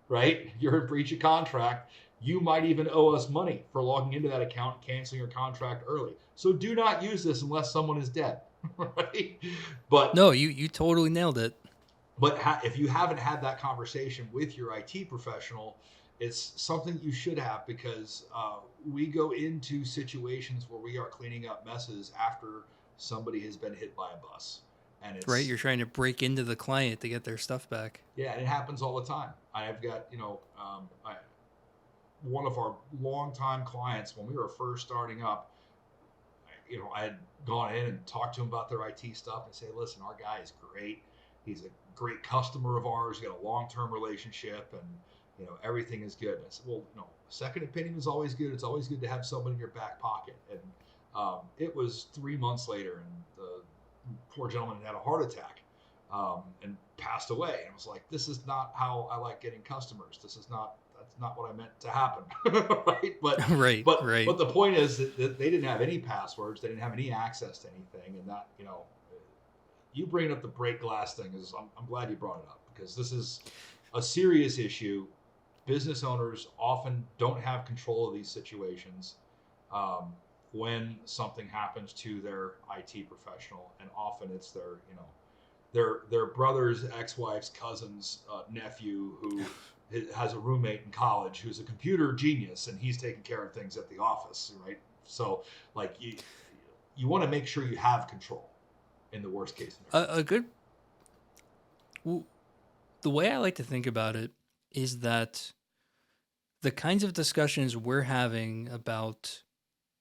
S1: right? You're in breach of contract. You might even owe us money for logging into that account and canceling your contract early. So do not use this unless someone is dead, right? But
S2: No, you totally nailed it.
S1: if you haven't had that conversation with your IT professional, it's something you should have, because we go into situations where we are cleaning up messes after somebody has been hit by a bus, and
S2: Right?
S1: it's
S2: You're trying to break into the client to get their stuff back.
S1: yeah, and it happens all the time. I've got one of our longtime clients when we were first starting up. I had gone in and talked to him about their IT stuff and say, listen, our guy is great. He's a great customer of ours. We got a long-term relationship, and everything is good. And I said, well, second opinion is always good. It's always good to have someone in your back pocket. And it was 3 months later, and the poor gentleman had a heart attack and passed away. And I was like, this is not how I like getting customers. That's not what I meant to happen, right? But
S2: Right,
S1: but
S2: right.
S1: but the point is that they didn't have any passwords, they didn't have any access to anything, and that you bringing up the break glass thing is I'm glad you brought it up, because this is a serious issue. Business owners often don't have control of these situations when something happens to their IT professional, and often it's their brother's ex-wife's cousin's nephew who has a roommate in college who's a computer genius, and he's taking care of things at the office, right? So like you want to make sure you have control in the worst case scenario.
S2: A good w- the way I like to think about it is that the kinds of discussions we're having about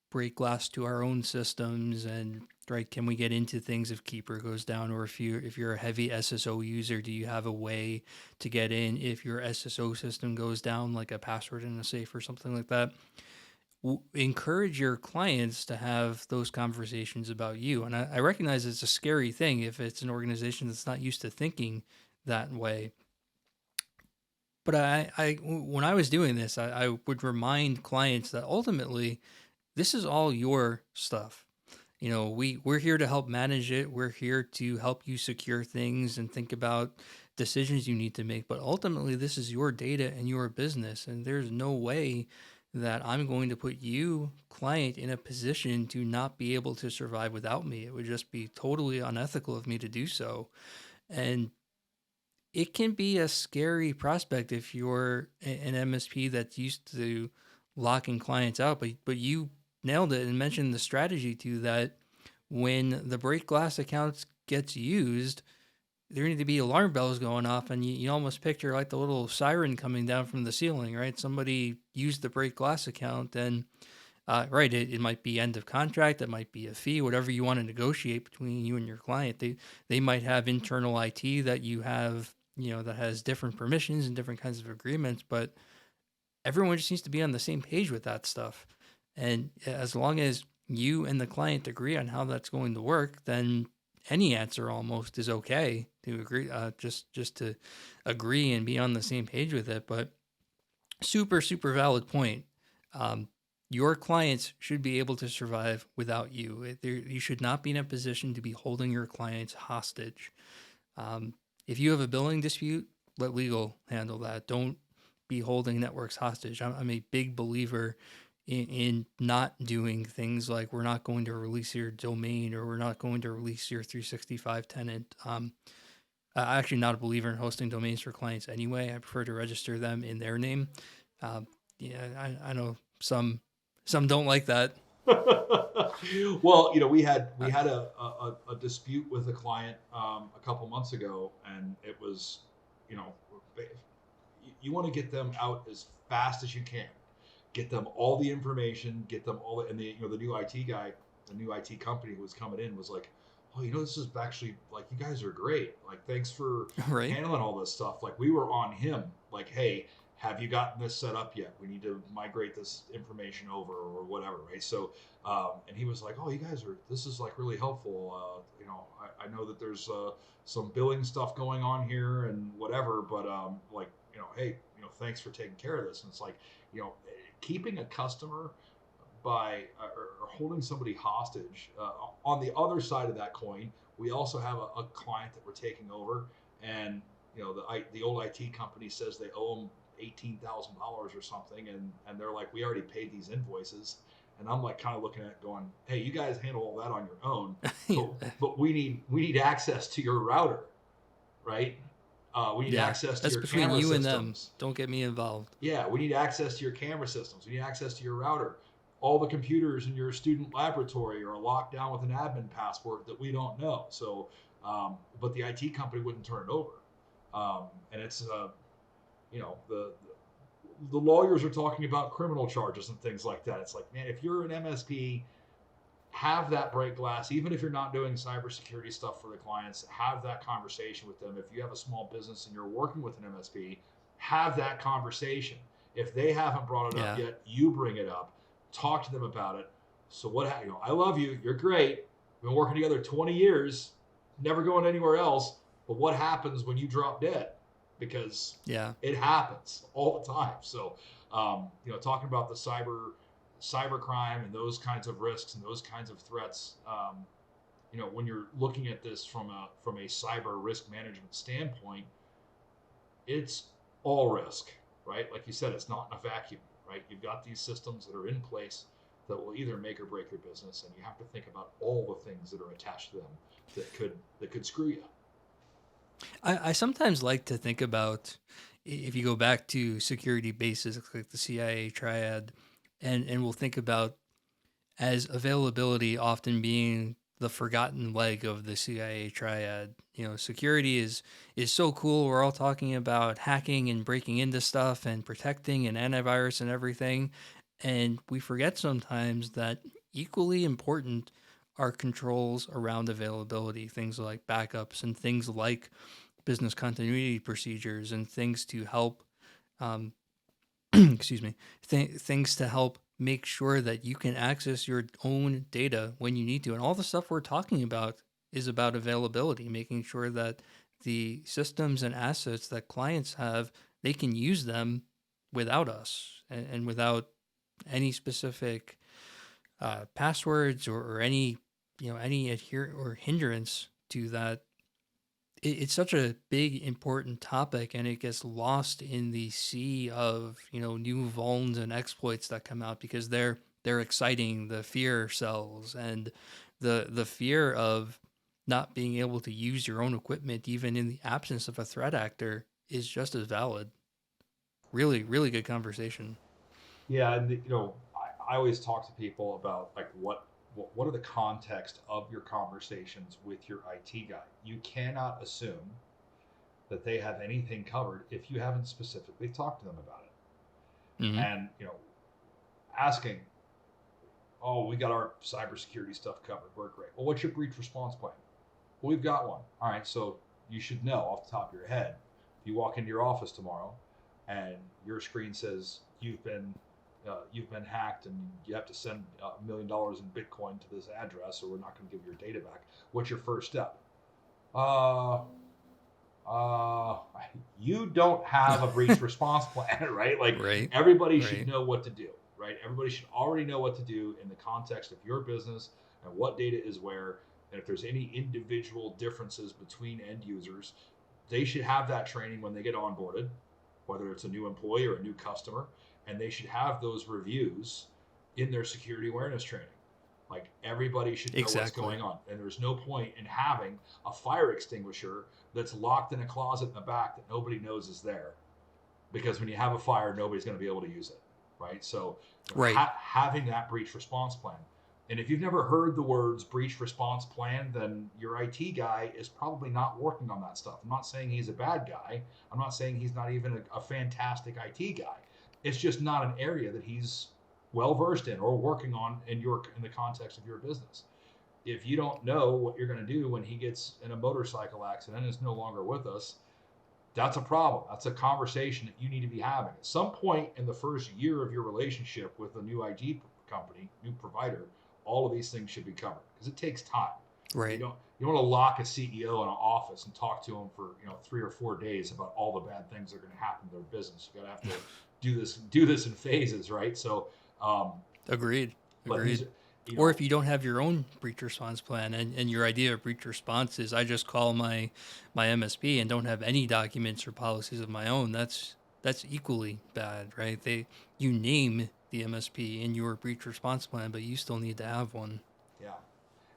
S2: break glass to our own systems, and right, can we get into things if keeper goes down, or if you're a heavy SSO user, do you have a way to get in if your SSO system goes down, like a password in a safe or something like that. Encourage your clients to have those conversations about you. And I recognize it's a scary thing if it's an organization that's not used to thinking that way. But when I was doing this, I would remind clients that ultimately this is all your stuff. We're here to help manage it. We're here to help you secure things and think about decisions you need to make. But ultimately, this is your data and your business. And there's no way that I'm going to put you, client, in a position to not be able to survive without me. It would just be totally unethical of me to do so. And it can be a scary prospect if you're an MSP that's used to locking clients out, but you nailed it and mentioned the strategy to that. When the break glass accounts gets used, there need to be alarm bells going off, and you almost picture like the little siren coming down from the ceiling, right? Somebody used the break glass account, and right, it might be end of contract, it might be a fee, whatever you want to negotiate between you and your client. They might have internal IT that you have, that has different permissions and different kinds of agreements, but everyone just needs to be on the same page with that stuff. And as long as you and the client agree on how that's going to work, then any answer almost is okay to agree. Just to agree and be on the same page with it. But super valid point. Um, your clients should be able to survive without you. You should not be in a position to be holding your clients hostage. Um, if you have a billing dispute, let legal handle that. Don't be holding networks hostage. I'm a big believer in not doing things like we're not going to release your domain or we're not going to release your 365 tenant. I'm actually not a believer in hosting domains for clients anyway. I prefer to register them in their name. Um, yeah, I know some don't like that.
S1: Well, we
S2: Uh,
S1: had a dispute with a client a couple months ago, and it was, you know, you want to get them out as fast as you can, get them all the information, get them all, and the new IT guy, the new IT company who was coming in was like, oh, this is actually like you guys are great. Like, thanks for
S2: right.
S1: handling all this stuff. Like, we were on him. Like, hey, have you gotten this set up yet? We need to migrate this information over or whatever, right? So, and he was like, oh, you guys are. This is like really helpful. I know that there's some billing stuff going on here and whatever, but like, hey, thanks for taking care of this. And it's like, keeping a customer by or holding somebody hostage. On the other side of that coin, we also have a client that we're taking over, and the old IT company says they owe them $18,000 or something, and they're like, we already paid these invoices, and I'm like kind of looking at it going, hey, you guys handle all that on your own, but
S2: Yeah.
S1: we need access to your router, right? We need
S2: Yeah.
S1: access to
S2: That's
S1: your
S2: between
S1: camera
S2: you and them.
S1: systems.
S2: Don't get me involved.
S1: Yeah, we need access to your camera systems. We need access to your router. All the computers in your student laboratory are locked down with an admin password that we don't know. So, but the IT company wouldn't turn it over. And it's, the lawyers are talking about criminal charges and things like that. It's like, man, if you're an MSP, have that break glass, even if you're not doing cybersecurity stuff for the clients, have that conversation with them. If you have a small business and you're working with an MSP, have that conversation. If they haven't brought it up
S2: Yeah.
S1: yet, you bring it up, talk to them about it. So I love you. You're great. We've been working together 20 years, never going anywhere else. But what happens when you drop dead? Because
S2: Yeah.
S1: it happens all the time. So, talking about the cybercrime and those kinds of risks and those kinds of threats, when you're looking at this from a cyber risk management standpoint, it's all risk, right? Like you said, it's not in a vacuum, right? You've got these systems that are in place that will either make or break your business, and you have to think about all the things that are attached to them that could screw you.
S2: I sometimes like to think about, if you go back to security bases like the CIA triad, and we'll think about as availability often being the forgotten leg of the CIA triad. Security is so cool. We're all talking about hacking and breaking into stuff and protecting and antivirus and everything, and we forget sometimes that equally important are controls around availability, things like backups and things like business continuity procedures and things to help, um, excuse me, things to help make sure that you can access your own data when you need to. And all the stuff we're talking about is about availability, making sure that the systems and assets that clients have, they can use them without us, and without any specific passwords, or any any adhere or hindrance to that. It's such a big important topic, and it gets lost in the sea of new vulns and exploits that come out, because they're exciting. The fear sells, and the fear of not being able to use your own equipment even in the absence of a threat actor is just as valid. Really, really good conversation.
S1: Yeah, and I always talk to people about like what are the context of your conversations with your IT guy. You cannot assume that they have anything covered if you haven't specifically talked to them about it.
S2: Hmm.
S1: And asking, oh, we got our cybersecurity stuff covered. We're great. Well, what's your breach response plan? Well, we've got one. All right, so you should know off the top of your head. If you walk into your office tomorrow and your screen says you've been hacked and you have to send $1 million in Bitcoin to this address, or we're not going to give your data back. What's your first step? Uh, uh, you don't have a breach response plan, right? Like
S2: Right.
S1: everybody should
S2: Right.
S1: know what to do, right? Everybody should already know what to do in the context of your business and what data is where. And if there's any individual differences between end users, they should have that training when they get onboarded, whether it's a new employee or a new customer, and they should have those reviews in their security awareness training. Like everybody should know what's
S2: Exactly.
S1: going on, and there's no point in having a fire extinguisher that's locked in a closet in the back that nobody knows is there, because when you have a fire, nobody's going to be able to use it, right? So
S2: Right.
S1: having that breach response plan. And if you've never heard the words breach response plan, then your IT guy is probably not working on that stuff. I'm not saying he's a bad guy. I'm not saying he's not even a fantastic IT guy. It's just not an area that he's well versed in or working on in the context of your business. If you don't know what you're going to do when he gets in a motorcycle accident and is no longer with us, that's a problem. That's a conversation that you need to be having. At some point in the first year of your relationship with a new IT company, new provider, all of these things should be covered because it takes time.
S2: Right.
S1: You don't want to lock a CEO in an office and talk to him for 3 or 4 days about all the bad things that are going to happen to their business. You got to have to do this in phases, right? So, um,
S2: Agreed.
S1: but these
S2: Agreed.
S1: are,
S2: Or if you don't have your own breach response plan, and your idea of breach response is I just call my MSP and don't have any documents or policies of my own, that's equally bad, right? You name the MSP in your breach response plan, but you still need to have one.
S1: yeah,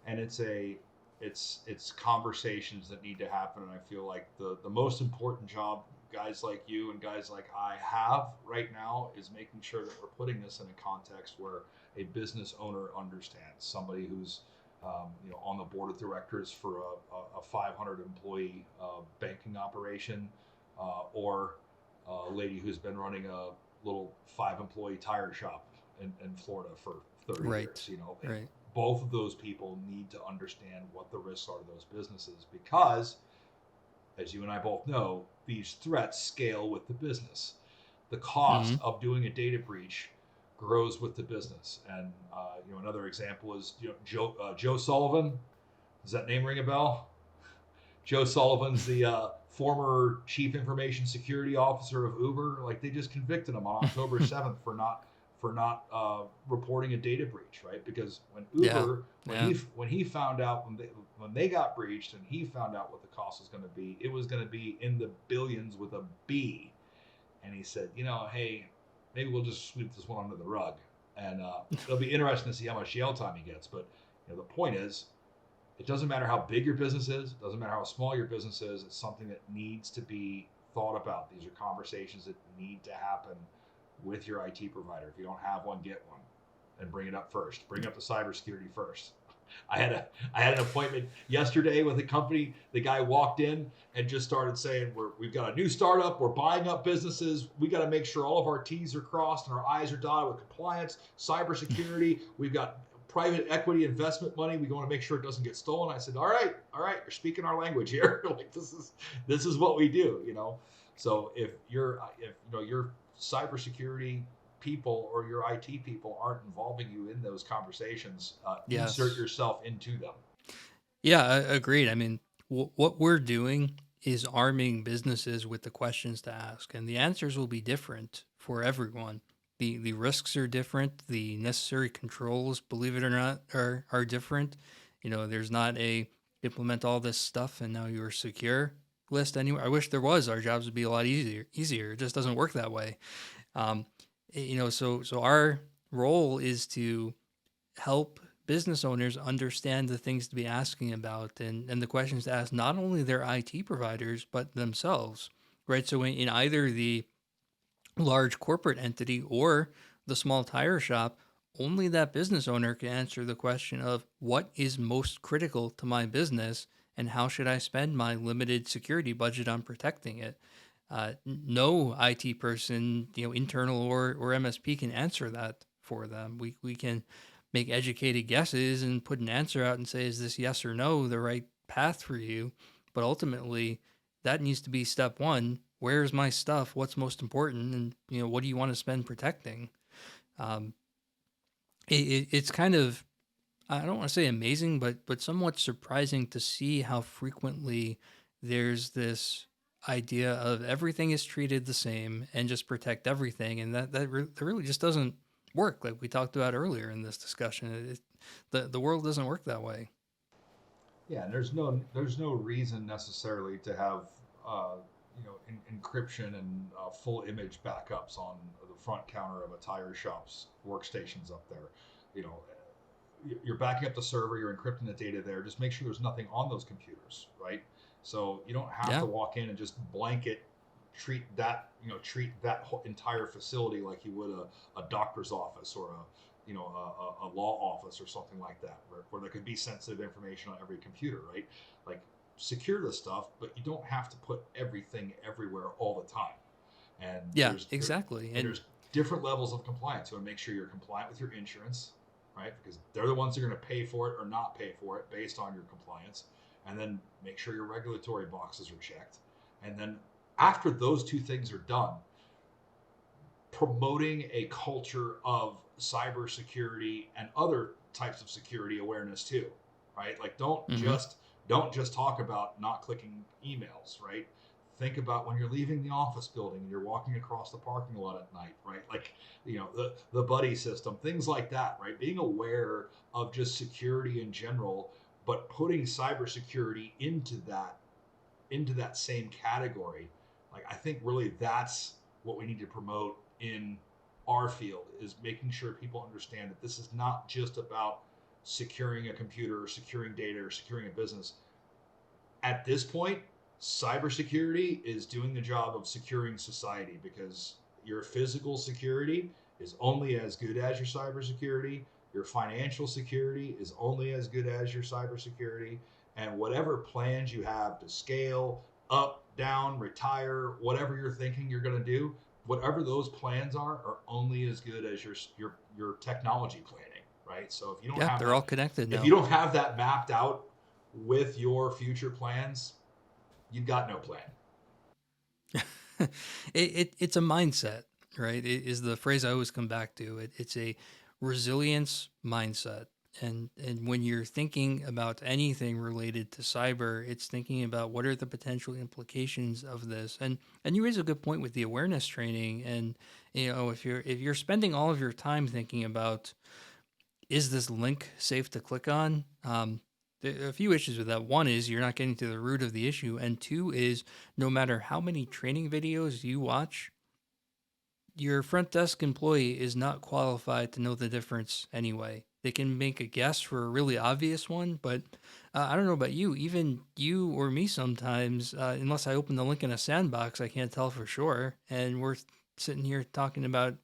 S1: and it's conversations that need to happen, and I feel like the most important job guys like you and guys like I have right now is making sure that we're putting this in a context where a business owner understands, somebody who's on the board of directors for a 500 employee banking operation, or a lady who's been running a little 5 employee tire shop in Florida for 30
S2: Right.
S1: years.
S2: Right.
S1: Both of those people need to understand what the risks are to those businesses, because, as you and I both know, these threats scale with the business. The cost
S2: Mm-hmm.
S1: of doing a data breach grows with the business. And another example is Joe Sullivan. Does that name ring a bell? Joe Sullivan's the former chief information security officer of Uber. Like, they just convicted him on October 7th for not reporting a data breach, right? Because when
S2: Yeah.
S1: Uber
S2: Yeah.
S1: when he found out when they got breached and he found out what the cost was going to be, it was going to be in the billions with a B. And he said, hey, maybe we'll just sweep this one under the rug, and it'll be interesting to see how much jail time he gets. But the point is, it doesn't matter how big your business is. It doesn't matter how small your business is. It's something that needs to be thought about. These are conversations that need to happen with your IT provider. If you don't have one, get one, and bring it up first. Bring up the cybersecurity first. I had an appointment yesterday with a company. The guy walked in and just started saying, we've got a new startup. We're buying up businesses. We got to make sure all of our T's are crossed and our I's are dotted with compliance, cybersecurity. We've got private equity investment money. We want to make sure it doesn't get stolen. I said, all right, you're speaking our language here. Like, this is what we do. So if your cybersecurity people or your IT people aren't involving you in those conversations, insert
S2: Yes.
S1: yourself into them.
S2: Yeah, agreed. I mean, what we're doing is arming businesses with the questions to ask, and the answers will be different for everyone. The risks are different. The necessary controls, believe it or not, are different. There's not a implement all this stuff and now you're secure list anywhere. I wish there was. Our jobs would be a lot easier. Easier. It just doesn't work that way. Um, so our role is to help business owners understand the things to be asking about and the questions to ask not only their IT providers but themselves, right? So in either the large corporate entity or the small tire shop, only that business owner can answer the question of what is most critical to my business and how should I spend my limited security budget on protecting it. No IT person, internal or MSP, can answer that for them. We can make educated guesses and put an answer out and say, is this yes or no the right path for you? But ultimately, that needs to be step one. Where's my stuff? What's most important? And, what do you want to spend protecting? Um, it's kind of, I don't want to say amazing, but somewhat surprising to see how frequently there's this idea of everything is treated the same and just protect everything, and that really just doesn't work. Like we talked about earlier in this discussion, the world doesn't work that way.
S1: Yeah, and there's no reason necessarily to have encryption and full image backups on the front counter of a tire shop's workstations up there. You know, you're backing up the server, you're encrypting the data there. Just make sure there's nothing on those computers, right? So you don't have to
S2: Yeah.
S1: walk in and just blanket treat that whole entire facility like you would a doctor's office or a law office or something like that, where there could be sensitive information on every computer, right? Like, secure the stuff, but you don't have to put everything everywhere all the time. And
S2: Yeah, exactly. And
S1: there's different levels of compliance. You want to make sure you're compliant with your insurance, right? Because they're the ones who are going to pay for it or not pay for it based on your compliance. And then make sure your regulatory boxes are checked. And then after those two things are done, promoting a culture of cybersecurity and other types of security awareness too, right? Like, don't
S2: mhm.
S1: just talk about not clicking emails, right? think about when you're leaving the office building and you're walking across the parking lot at night, right? Like, the buddy system, things like that, right? Being aware of just security in general, but putting cybersecurity into that same category. Like, I think really that's what we need to promote in our field, is making sure people understand that this is not just about securing a computer or securing data or securing a business. At this point, cybersecurity is doing the job of securing society, because your physical security is only as good as your cybersecurity. Your financial security is only as good as your cybersecurity. And whatever plans you have to scale up, down, retire, whatever you're thinking you're going to do, whatever those plans are only as good as your technology planning, right? So if you don't
S2: Yeah,
S1: have
S2: they're all
S1: that,
S2: connected
S1: if you
S2: now.
S1: don't have that mapped out with your future plans, you've got no plan.
S2: It's a mindset, right? It is the phrase I always come back to. It's a resilience mindset. And when you're thinking about anything related to cyber, it's thinking about what are the potential implications of this. And you raise a good point with the awareness training. And if you're spending all of your time thinking about, is this link safe to click on? There are a few issues with that. One is you're not getting to the root of the issue, and two is no matter how many training videos you watch, your front desk employee is not qualified to know the difference anyway. They can make a guess for a really obvious one, but I don't know about you. Even you or me sometimes, unless I open the link in a sandbox, I can't tell for sure. And we're sitting here talking about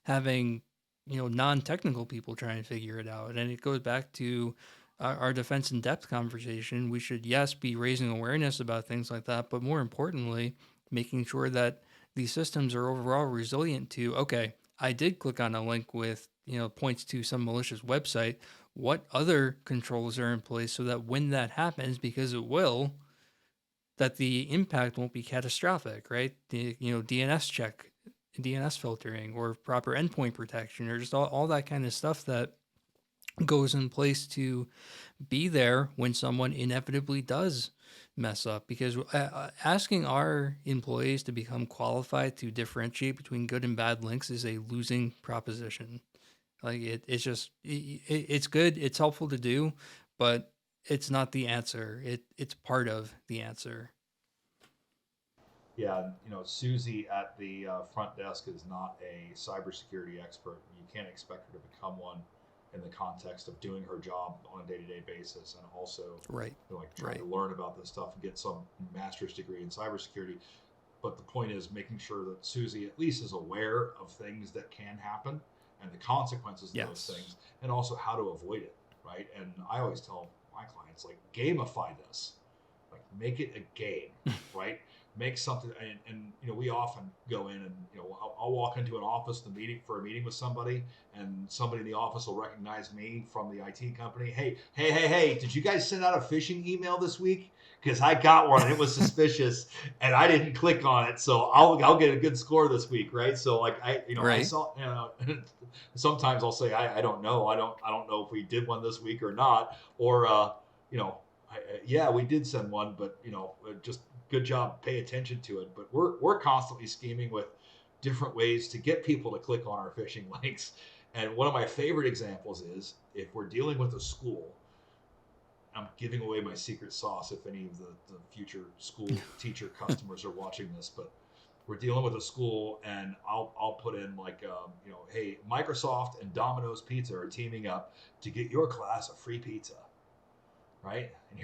S2: having non-technical people try and figure it out, and it goes back to our defense in depth conversation. We should, yes, be raising awareness about things like that, but more importantly, making sure that these systems are overall resilient to, okay, I did click on a link with points to some malicious website. What other controls are in place so that when that happens, because it will, that the impact won't be catastrophic, right? The DNS check, DNS filtering, or proper endpoint protection, or just all that kind of stuff that goes in place to be there when someone inevitably does mess up. Because asking our employees to become qualified to differentiate between good and bad links is a losing proposition. Like it's just it's good, it's helpful to do, but it's not the answer. It's part of the answer.
S1: Yeah, Susie at the front desk is not a cybersecurity expert. You can't expect her to become one in the context of doing her job on a day-to-day basis, and also,
S2: Right.
S1: like, trying
S2: Right.
S1: to learn about this stuff and get some master's degree in cybersecurity. But the point is making sure that Susie at least is aware of things that can happen and the consequences of those
S2: Yes.
S1: things, and also how to avoid it, right? And I always tell my clients, like, gamify this, like, make it a game, right? Make something, and we often go in and I'll walk into an office, for a meeting with somebody, and somebody in the office will recognize me from the IT company. Hey, hey, hey, hey! Did you guys send out a phishing email this week? Because I got one and it was suspicious, and I didn't click on it, so I'll get a good score this week, right? So, like, I
S2: Right.
S1: saw, sometimes I'll say I don't know, I don't know if we did one this week or not, or you know yeah, we did send one, but just good job, pay attention to it. But we're constantly scheming with different ways to get people to click on our phishing links. And one of my favorite examples is if we're dealing with a school. I'm giving away my secret sauce if any of the future school teacher customers are watching this, but we're dealing with a school, and I'll put in, like, hey, Microsoft and Domino's Pizza are teaming up to get your class a free pizza, right? And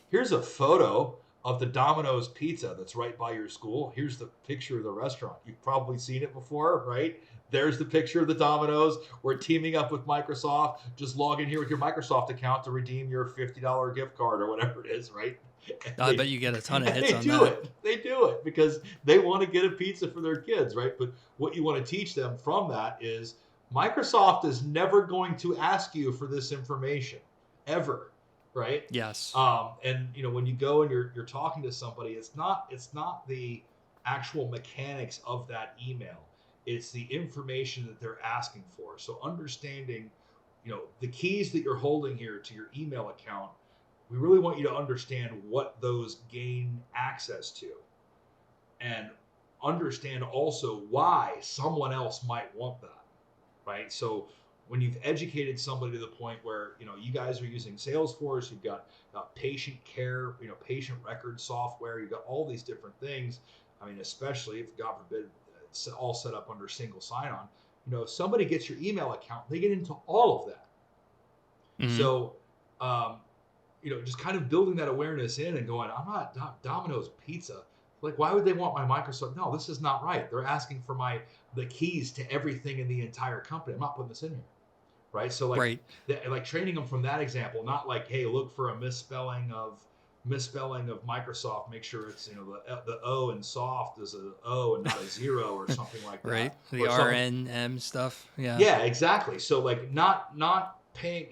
S1: here's a photo of the Domino's pizza that's right by your school. Here's the picture of the restaurant. You've probably seen it before, right? There's the picture of the Domino's. We're teaming up with Microsoft. Just log in here with your Microsoft account to redeem your $50 gift card or whatever it is, right? And
S2: I bet you get a ton of
S1: and
S2: hits
S1: they
S2: on
S1: do
S2: that.
S1: it. They do it because they want to get a pizza for their kids, right? But what you want to teach them from that is Microsoft is never going to ask you for this information ever, right?
S2: Yes.
S1: And when you go and you're talking to somebody, it's not the actual mechanics of that email. It's the information that they're asking for. So understanding, the keys that you're holding here to your email account, we really want you to understand what those gain access to. and understand also why someone else might want that, right? So when you've educated somebody to the point where you guys are using Salesforce, you've got patient care, patient record software, you've got all these different things. I mean, especially if God forbid it's all set up under single sign-on. If somebody gets your email account, they get into all of that.
S2: Mm-hmm.
S1: So, just kind of building that awareness in and going, I'm not Domino's Pizza. Like, why would they want my Microsoft? No, this is not right. They're asking for the keys to everything in the entire company. I'm not putting this in here, right? So like,
S2: Right.
S1: like training them from that example, not like, hey, look for a misspelling of Microsoft. Make sure it's the O in soft is a O and not a zero or something like
S2: Right.
S1: that,
S2: The
S1: or something.
S2: RNM stuff. Yeah.
S1: Yeah, exactly. So like, not paying,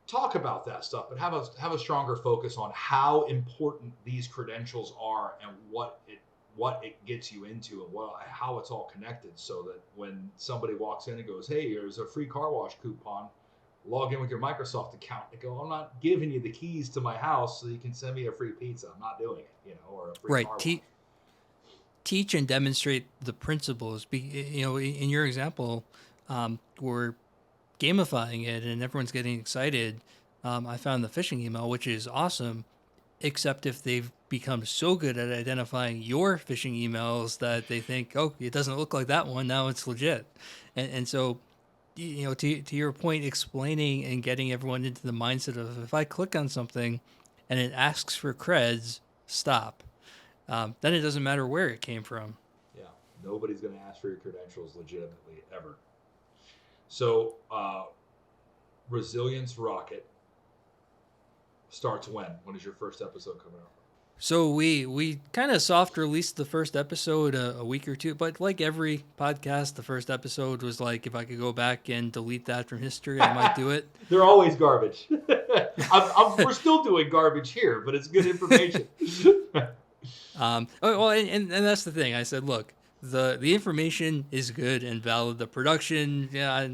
S1: talk about that stuff, but have a stronger focus on how important these credentials are and what it gets you into and how it's all connected, so that when somebody walks in and goes, hey, there's a free car wash coupon, log in with your Microsoft account and go, I'm not giving you the keys to my house so you can send me a free pizza. I'm not doing it, or a free
S2: Right.
S1: car wash.
S2: Teach and demonstrate the principles. In your example, we're gamifying it and everyone's getting excited. I found the phishing email, which is awesome, except if they've become so good at identifying your phishing emails that they think, oh, it doesn't look like that one, now it's legit. And so, to your point, explaining and getting everyone into the mindset of, if I click on something and it asks for creds, stop. Then it doesn't matter where it came from.
S1: Yeah, nobody's going to ask for your credentials legitimately ever. So, Resilience Rocket starts when? When is your first episode coming out?
S2: So we kind of soft released the first episode a week or two, but like every podcast, the first episode was like, if I could go back and delete that from history, I might do it.
S1: They're always garbage. We're still doing garbage here, but it's good information.
S2: And that's the thing. I said, look, the information is good and valid. The production, yeah,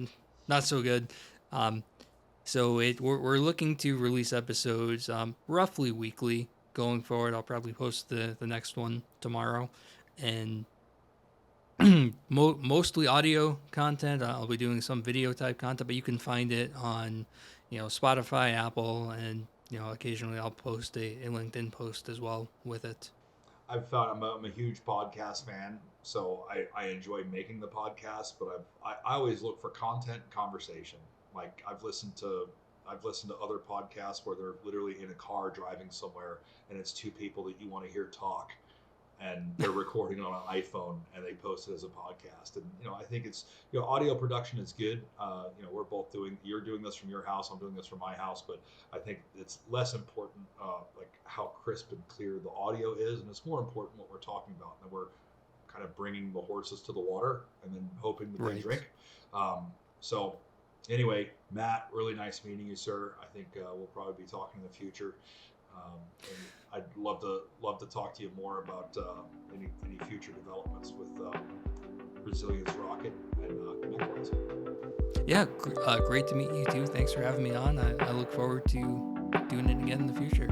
S2: not so good. So we're looking to release episodes roughly weekly going forward. I'll probably post the next one tomorrow, and mostly audio content. I'll be doing some video type content, but you can find it on Spotify, Apple, and occasionally I'll post a LinkedIn post as well with it.
S1: I've found I'm a huge podcast fan, so I enjoy making the podcast, but I always look for content and conversation. Like I've listened to other podcasts where they're literally in a car driving somewhere, and it's two people that you want to hear talk, and they're recording on an iPhone and they post it as a podcast. And I think it's audio production is good. We're both you're doing this from your house, I'm doing this from my house, but I think it's less important like how crisp and clear the audio is, and it's more important what we're talking about, and we're kind of bringing the horses to the water and then hoping that they drink. So anyway, Matt, really nice meeting you, sir. I think we'll probably be talking in the future. And I'd love to talk to you more about any future developments with Resilience Rocket and Connect.
S2: Yeah, great to meet you too. Thanks for having me on. I look forward to doing it again in the future.